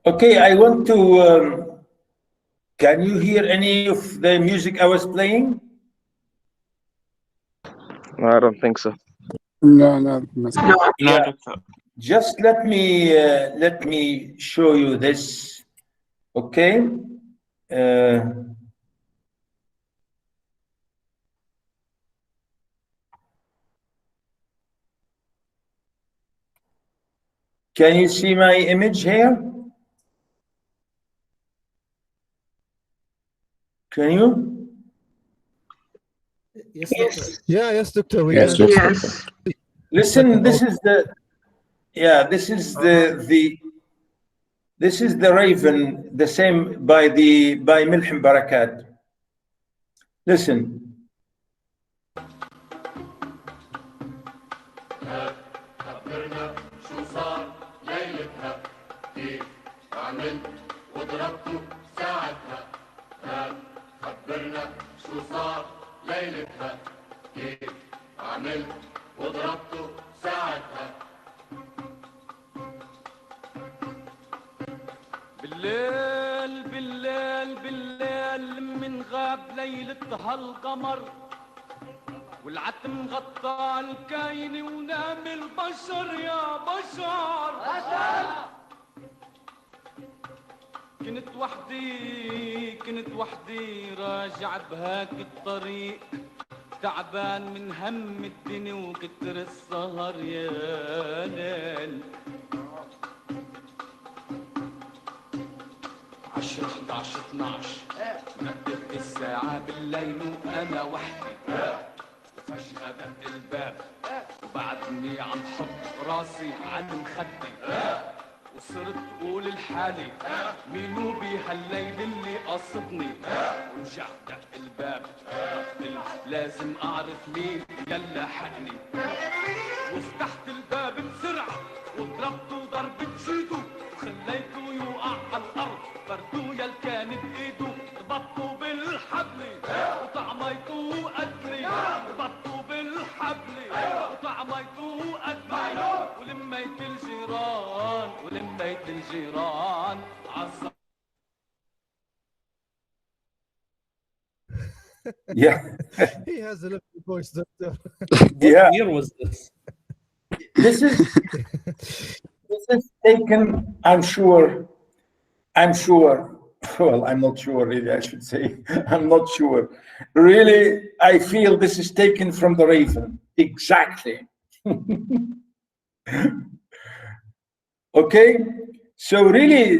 Okay, I want to. Can you hear any of the music I was playing? I don't think so. No, no. No, Yeah. Doctor. Just let me show you this. Okay. Can you see my image here? Can you? Yes, doctor. Yeah, yes, doctor. We Yes, can. doctor. Yes. Listen, this is the this is this is the Raven, the same by Milham Barakat. Listen. بالليل بالليل بالليل من غاب ليلة هالقمر والعتم غطى الكاين ونام البشر يا بشر كنت وحدي راجع بهاك الطريق تعبان من هم الدنيا وكتر السهر يا ليل 10 11 12 مدت الساعة بالليل وأنا وحدي وفجأة دق الباب وبعدني عم حط راسي على مخدي وصرت أقول لحالي مينو بهالليل اللي قصدني ورجعت دق الباب قلت لازم أعرف مين يلا حقني وفتحت الباب بسرعة وضربته ضربة جيدو وخليته يوقع على الأرض فردو يل كان بإيده ربطته بالحبل وطعميته قتلي ربطته بالحبل وطعميته قتلي ولميت الجيران عصا. Yeah. He has a lovely voice, doctor. Yeah. What year was this? This is taken, I'm sure. Well, I'm not sure really, I should say. I'm not sure. Really, I feel this is taken from the Raven. Exactly. Okay. So really,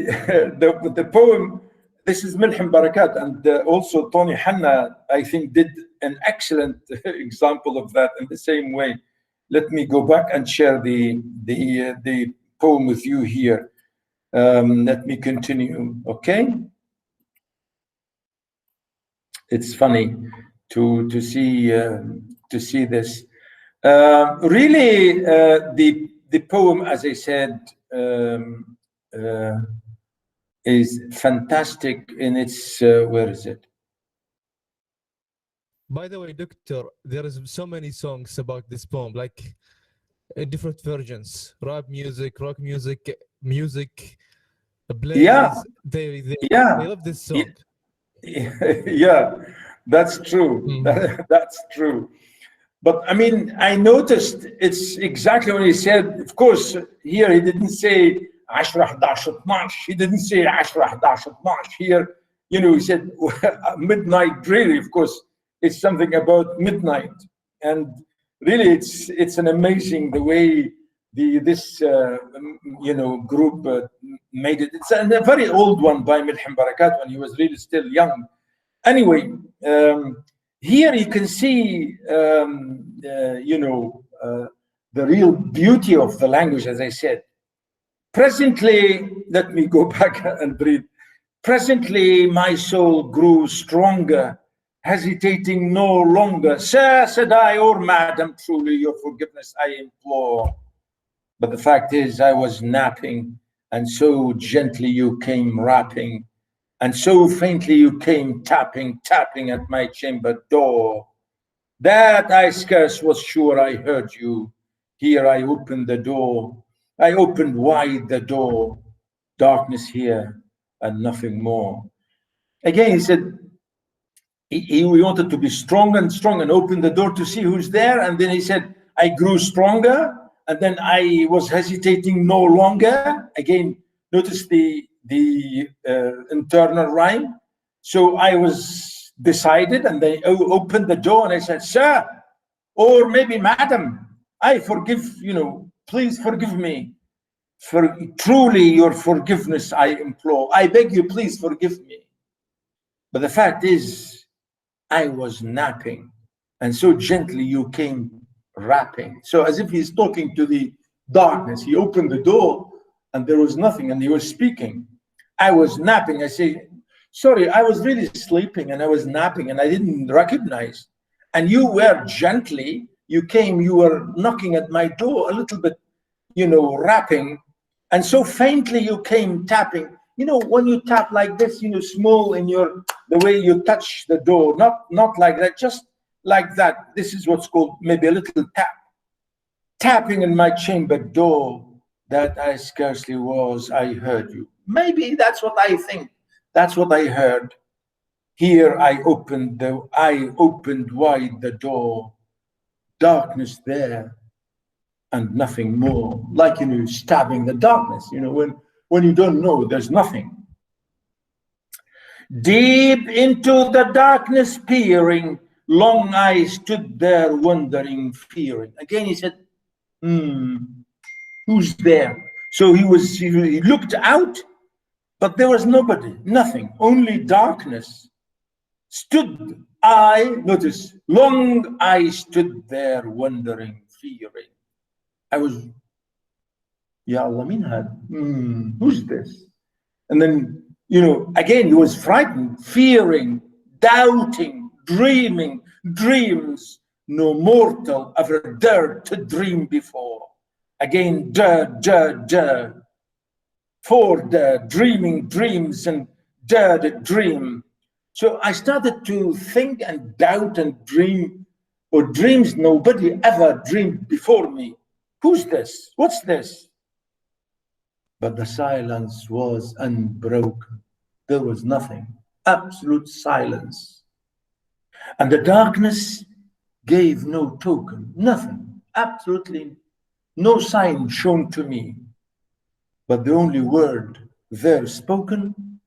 the poem, this is Milham Barakat, and also Tony Hanna, I think, did an excellent example of that in the same way. Let me go back and share the poem with you here. Let me continue. Okay. It's funny to see this. Really, the poem, as I said, is fantastic in its where is it? By the way, doctor, there is so many songs about this poem, like different versions: rap music, rock music, plays. Yeah. They Yeah. love this song. Yeah, that's true. Mhm. That's true. But I mean, I noticed it's exactly what he said. Of course, here he didn't say 10 11 12. He didn't say 10 11 12. Here, you know, he said midnight. Really, of course, it's something about midnight. And really, it's an amazing the way this you know, group made it. It's a very old one by Milham Barakat when he was really still young. Anyway, here you can see you know, the real beauty of the language, as I said. Presently, let me go back and read. Presently, my soul grew stronger, hesitating no longer. Sir, said I, or madam, truly your forgiveness I implore. But the fact is, I was napping, and so gently you came rapping, and so faintly you came tapping at my chamber door. That I scarce was sure I heard you. Here I opened the door. I opened wide the door. darkness here and nothing more. Again, he said, he wanted to be strong and open the door to see who's there. And then he said, I grew stronger, and then I was hesitating no longer. Again, notice the internal rhyme. So I was decided, and they opened the door, and I said, sir, or maybe madam, I forgive, please forgive me. For truly your forgiveness I implore. I beg you, please forgive me. But the fact is, I was napping, and so gently you came rapping. So as if he's talking to the darkness. He opened the door, and there was nothing, and he was speaking. I was napping. I say, sorry, I was really sleeping, and I was napping, and I didn't recognize. And you were gently, you came, you were knocking at my door a little bit, rapping. And so faintly you came tapping. When you tap like this, small in the way you touch the door, not like that, just like that. This is what's called maybe a little tap. Tapping in my chamber door that I scarcely was, I heard you. Maybe that's what I think. That's what I heard. Here I opened wide the door. Darkness there and nothing more. Like, stabbing the darkness, when you don't know, there's nothing. Deep into the darkness peering, long I stood there wondering, fearing. Again, he said, who's there? So he looked out, but there was nobody, nothing, only darkness. Stood I, notice, long I stood there wondering, fearing. I was, Ya Allah, min had, who's this? And then, again, he was frightened, fearing, doubting, dreaming, dreams no mortal ever dared to dream before. Again, for the dreaming dreams and dare to dream. So I started to think and doubt and dream, or dreams nobody ever dreamed before me. Who's this? What's this? But the silence was unbroken. There was nothing, absolute silence. And the darkness gave no token, nothing, absolutely no sign shown to me. But the only word there spoken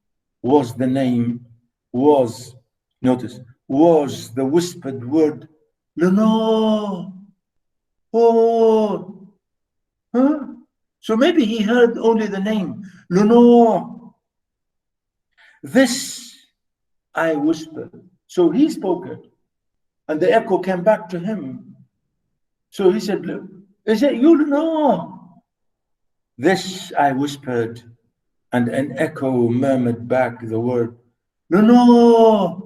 was the name, was the whispered word, Lenore. Oh, huh? So maybe he heard only the name, Lenore. This I whispered. So he spoke it, and the echo came back to him. So he said, is it you, Lenore? This I whispered, and an echo murmured back the word, Lenore.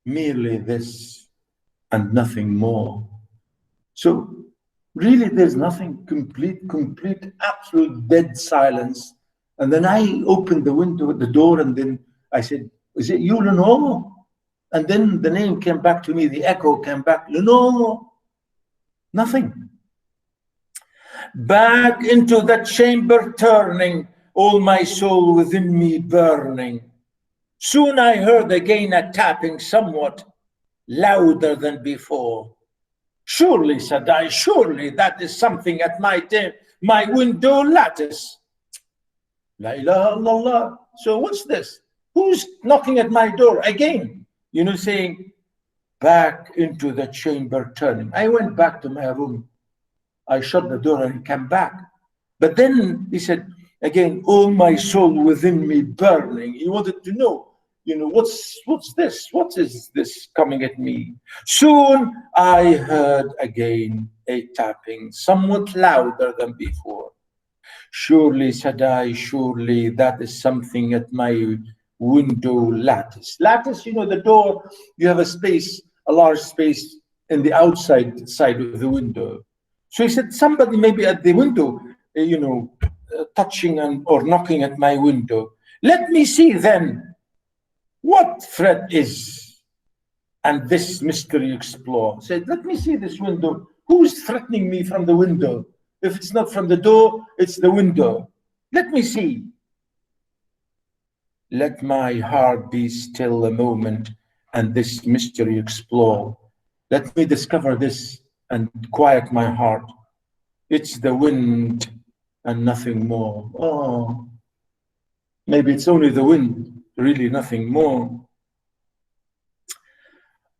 Merely this and nothing more. So really there's nothing, complete, absolute dead silence. And then I opened the door, and then I said, is it you, Lenore? And then the name came back to me, the echo came back, Lenore. Nothing. Back into that chamber turning, all my soul within me burning. Soon I heard again a tapping somewhat louder than before. Surely, said I, surely that is something at my window lattice. La ilaha illallah. So what's this? Who's knocking at my door again? Saying, back into the chamber turning. I went back to my room. I shut the door and came back. But then he said, again, all my soul within me burning. He wanted to know, what's this? What is this coming at me? Soon I heard again a tapping, somewhat louder than before. Surely, said I, surely that is something at my window lattice. Lattice, the door, you have a large space in the outside side of the window. So he said, somebody maybe at the window, touching or knocking at my window. Let me see then what threat is, and this mystery explore. Said, let me see this window. Who's threatening me from the window? If it's not from the door, it's the window. Let me see. Let my heart be still a moment and this mystery explore. Let me discover this and quiet my heart. It's the wind and nothing more. Oh, maybe it's only the wind, really nothing more.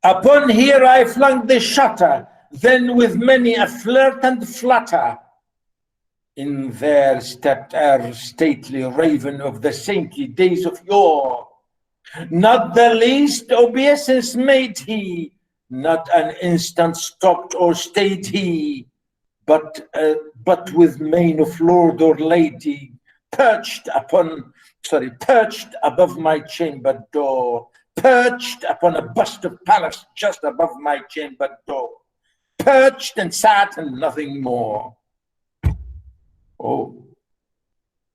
Upon here I flung the shutter, then with many a flirt and flutter, in there stepped our stately raven of the saintly days of yore. Not the least obeisance made he, not an instant stopped or stayed he, but with mane of lord or lady, perched above my chamber door, perched upon a bust of Pallas just above my chamber door, perched and sat and nothing more. Oh,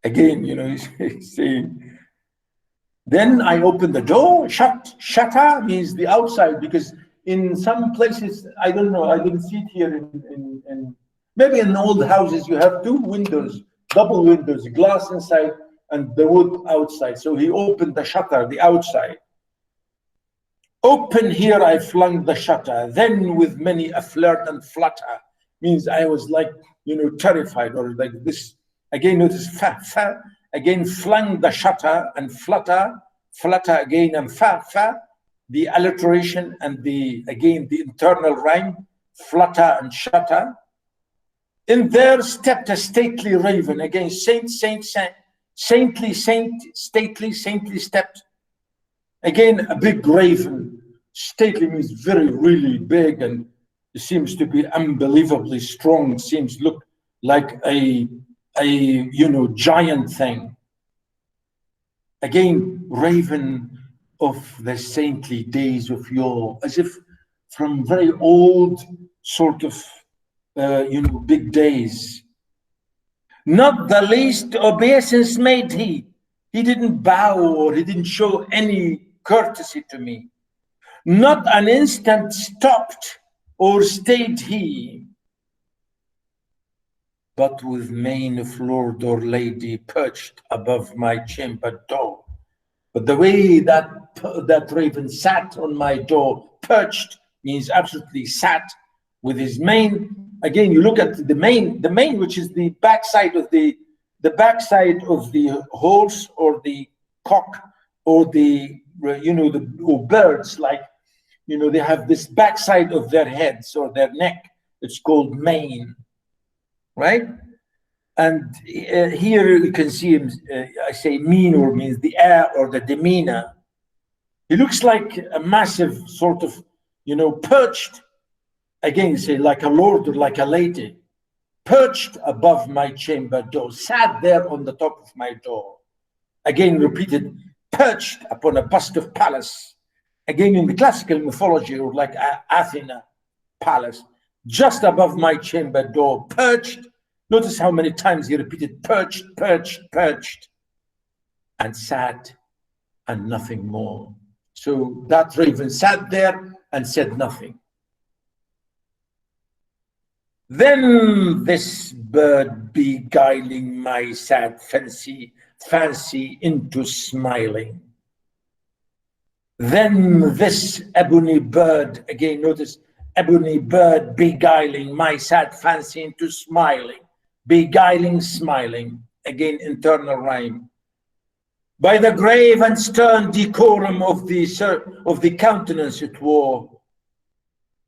again, you know, he's saying, then I opened the door. Shutter means the outside, because in some places, I don't know, I didn't see it here in maybe in old houses, you have two windows, double windows, glass inside and the wood outside. So he opened the shutter, the outside. Open here I flung the shutter, then with many a flirt and flutter, means I was like, you know, terrified, or like this. Again, notice fa, again flung the shutter and flutter again, and fa, the alliteration and the internal rhyme, flutter and shutter. In there stepped a stately raven, again saintly stepped. Again, a big raven. Stately means very, really big, and it seems to be unbelievably strong. Seems look like a you know, giant thing. Again, raven of the saintly days of yore, as if from very old sort of you know, big days. Not the least obeisance made he. He didn't bow or he didn't show any courtesy to me. Not an instant stopped or stayed he, but with mane of lord or lady perched above my chamber door. But the way that raven sat on my door, perched means absolutely sat with his mane. Again, you look at the mane, which is the backside of the horse or the cock or the, you know, or birds, like, you know, they have this backside of their heads or their neck. It's called mane, right? And here you can see him, I say meanor means the air or the demeanor. He looks like a massive sort of, you know, perched, again, say like a lord or like a lady, perched above my chamber door, sat there on the top of my door. Again, repeated, perched upon a bust of Pallas. Again, in the classical mythology, or like Athena, Pallas, just above my chamber door, perched. Notice how many times he repeated perched, perched, perched, and sat, and nothing more. So that raven sat there and said nothing. Then this bird beguiling my sad fancy into smiling. Then this ebony bird, again notice, ebony bird beguiling my sad fancy into smiling. Beguiling, smiling, again internal rhyme. By the grave and stern decorum of the countenance it wore,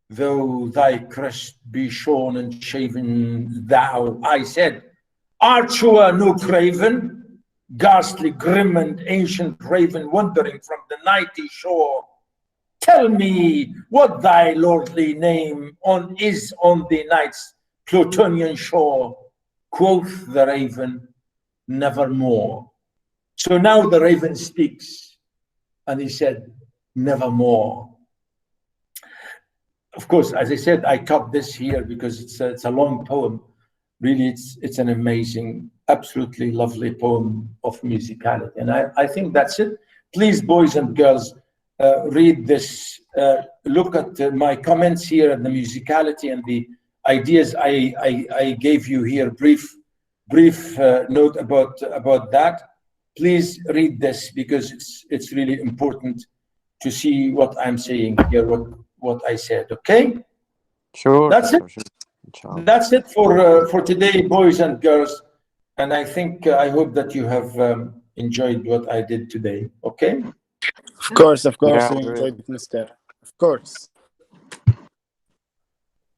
though thy crest be shorn and shaven, thou, I said, art sure no craven, ghastly, grim, and ancient raven wandering from the nighty shore. Tell me what thy lordly name is on the night's Plutonian shore. Quoth the raven, nevermore. So now the raven speaks, and he said, nevermore. Of course, as I said, I cut this here because it's a long poem. Really, it's an amazing, absolutely lovely poem of musicality. And I think that's it. Please, boys and girls, read this. Look at my comments here and the musicality and the ideas I gave you here, brief note about that. Please read this because it's really important to see what I'm saying here, what I said. Okay, Sure. that's it. Sure. Inshallah. That's it for today, boys and girls. And I think I hope that you have enjoyed what I did today. Okay. Of course, Yeah, we enjoyed it, Mister. Of course.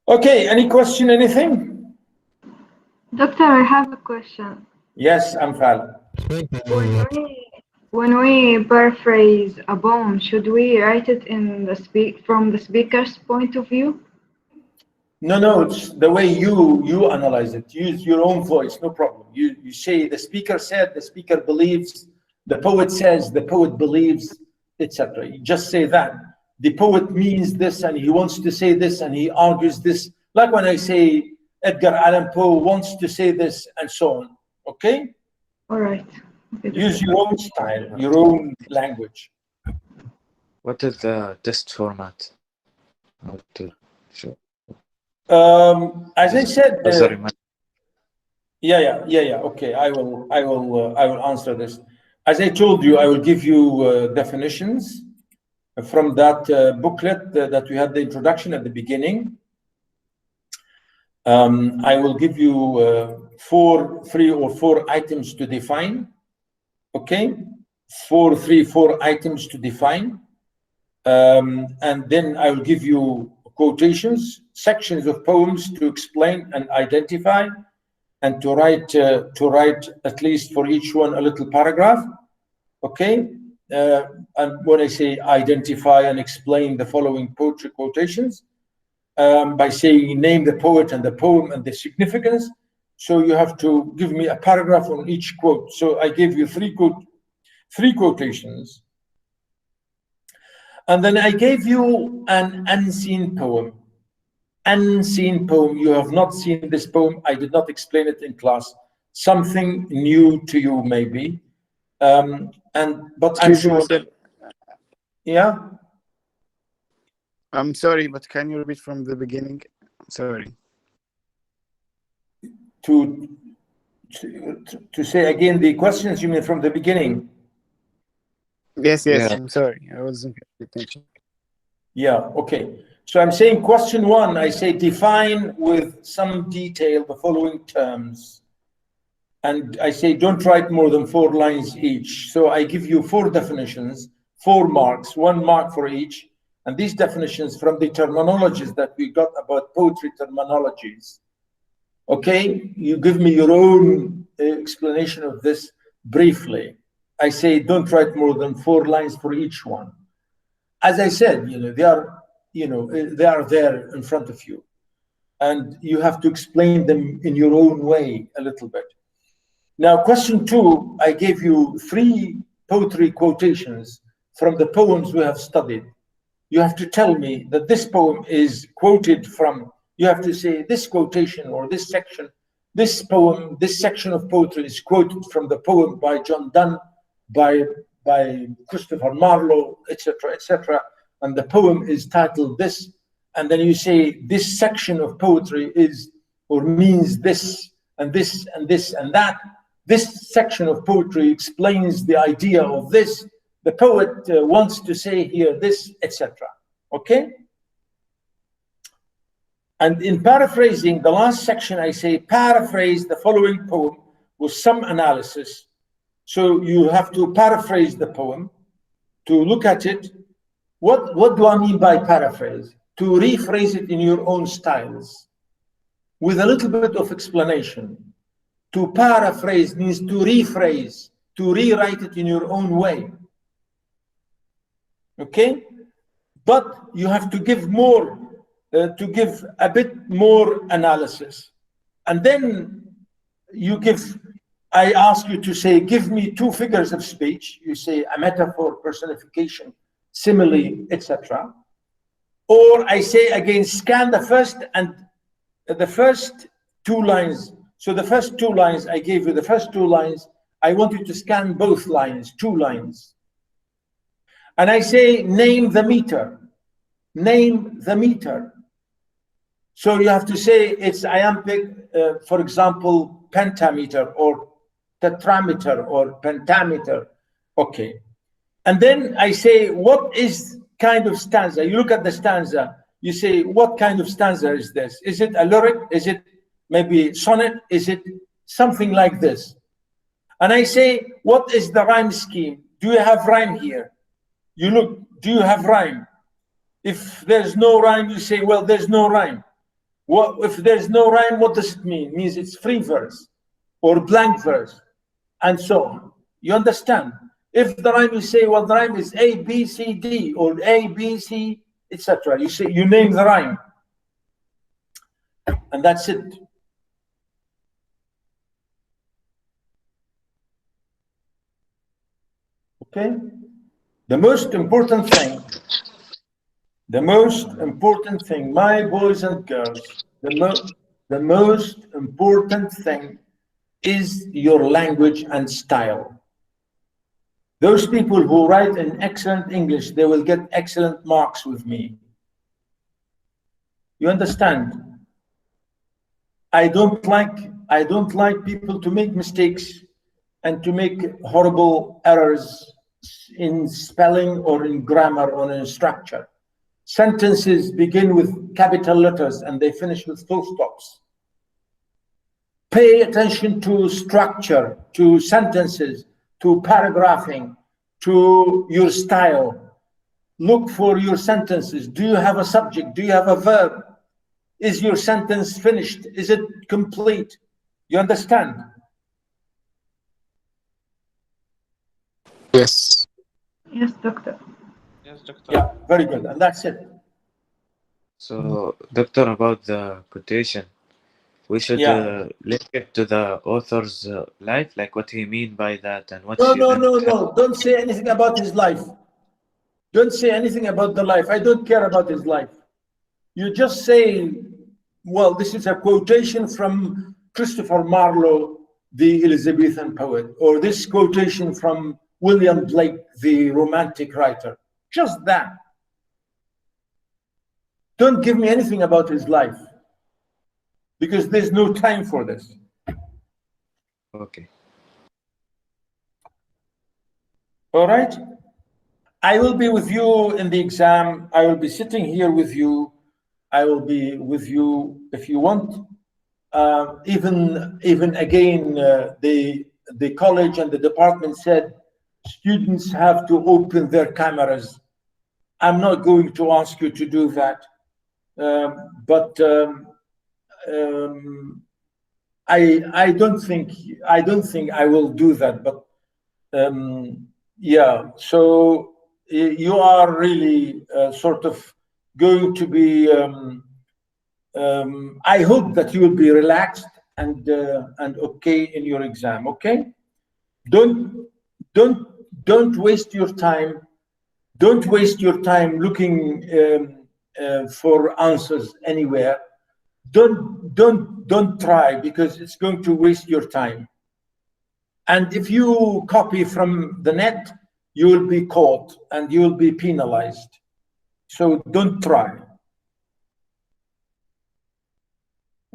Okay. Any question? Anything? Doctor, I have a question. Yes, Amfal. When we paraphrase a poem, should we write it in from the speaker's point of view? No, it's the way you analyze it. Use your own voice, no problem. You say the speaker said, the speaker believes, the poet says, the poet believes, etc. You just say that. The poet means this and he wants to say this and he argues this. Like when I say Edgar Allan Poe wants to say this and so on. Okay? All right. Okay, Use your own style, your own language. What is the test format? How to show? As I said, As a reminder. yeah. Okay, I will answer this. As I told you, I will give you definitions from that booklet that we had the introduction at the beginning. I will give you 3 or 4 items to define. Okay, 4 items to define, and then I will give you quotations, sections of poems to explain and identify, and to write at least for each one a little paragraph. Okay, and when I say identify and explain the following poetry quotations, by saying name the poet and the poem and the significance. So you have to give me a paragraph on each quote. So I gave you 3 quotations. And then I gave you an unseen poem. Unseen poem. You have not seen this poem. I did not explain it in class. Something new to you, maybe. But I'm sure. Yeah. I'm sorry, but can you repeat from the beginning? I'm sorry. To say again the questions you mean from the beginning? Yes, Yeah. I'm sorry. I wasn't paying attention. Yeah, okay. So I'm saying question 1, I say define with some detail the following terms. And I say don't write more than 4 lines each. So I give you 4 definitions, 4 marks, 1 mark for each. And these definitions from the terminologies that we got about poetry terminologies. Okay, you give me your own explanation of this briefly. I say don't write more than 4 lines for each one. As I said, they are there in front of you, and you have to explain them in your own way a little bit. Now, question 2, I gave you 3 poetry quotations from the poems we have studied. You have to tell me that this poem is quoted from. You have to say this quotation or this section, this poem, this section of poetry is quoted from the poem by John Donne, by Christopher Marlowe, etc., and the poem is titled this, and then you say this section of poetry is or means this and this and this and that. This section of poetry explains the idea of this. The poet wants to say here this, etc. Okay? And in paraphrasing, the last section, I say paraphrase the following poem with some analysis. So you have to paraphrase the poem, to look at it. What do I mean by paraphrase? To rephrase it in your own styles with a little bit of explanation. To paraphrase means to rephrase, to rewrite it in your own way. Okay? But you have to give more, to give a bit more analysis. And then you give, I ask you to say, give me 2 figures of speech. You say a metaphor, personification, simile, etc. Or I say again, scan the first 2 lines. So the first 2 lines, I gave you the first 2 lines. I want you to scan both lines, 2 lines. And I say, name the meter. Name the meter. So you have to say it's iambic, for example, pentameter or tetrameter or pentameter. Okay. And then I say, what is kind of stanza? You look at the stanza, you say, what kind of stanza is this? Is it a lyric? Is it maybe sonnet? Is it something like this? And I say, what is the rhyme scheme? Do you have rhyme here? You look, do you have rhyme? If there's no rhyme, you say, well, there's no rhyme. What, if there's no rhyme, what does it mean? It means it's free verse or blank verse and so on. You understand? If the rhyme, you say, well, the rhyme is A, B, C, D, or A, B, C, etc. You say, you name the rhyme. And that's it. Okay? The most important thing, my boys and girls, the most important thing is your language and style. Those people who write in excellent English, they will get excellent marks with me. You understand? I don't like people to make mistakes and to make horrible errors in spelling or in grammar or in structure. Sentences begin with capital letters and they finish with full stops. Pay attention to structure, to sentences, to paragraphing, to your style. Look for your sentences. Do you have a subject? Do you have a verb? Is your sentence finished? Is it complete? You understand? Yes. Yes, doctor. Yes, doctor. Yeah, very good. And that's it. So, doctor, about the quotation, we should link it to the author's life, like what he mean by that and what No, she no, meant. no, no. Don't say anything about his life. Don't say anything about the life. I don't care about his life. You just say, well, this is a quotation from Christopher Marlowe, the Elizabethan poet, or this quotation from William Blake, the romantic writer. Just that. Don't give me anything about his life, because there's no time for this. Okay. All right? I will be with you in the exam. I will be sitting here with you. I will be with you if you want. Even again, the college and the department said students have to open their cameras. I'm not going to ask you to do that, but I don't think I will do that. But yeah, so you are really sort of going to be. I hope that you will be relaxed and okay in your exam. Okay, don't waste your time. Don't waste your time looking for answers anywhere. Don't try, because it's going to waste your time. And if you copy from the net, you will be caught and you will be penalized. So don't try.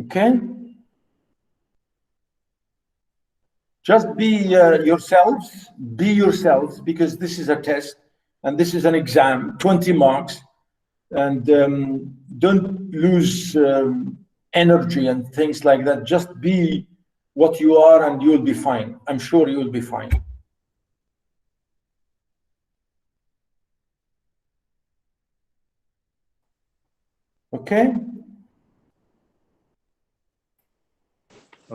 Okay? Just be yourselves, because this is a test and this is an exam, 20 marks, and don't lose energy and things like that. Just be what you are and you'll be fine. I'm sure you'll be fine. Okay?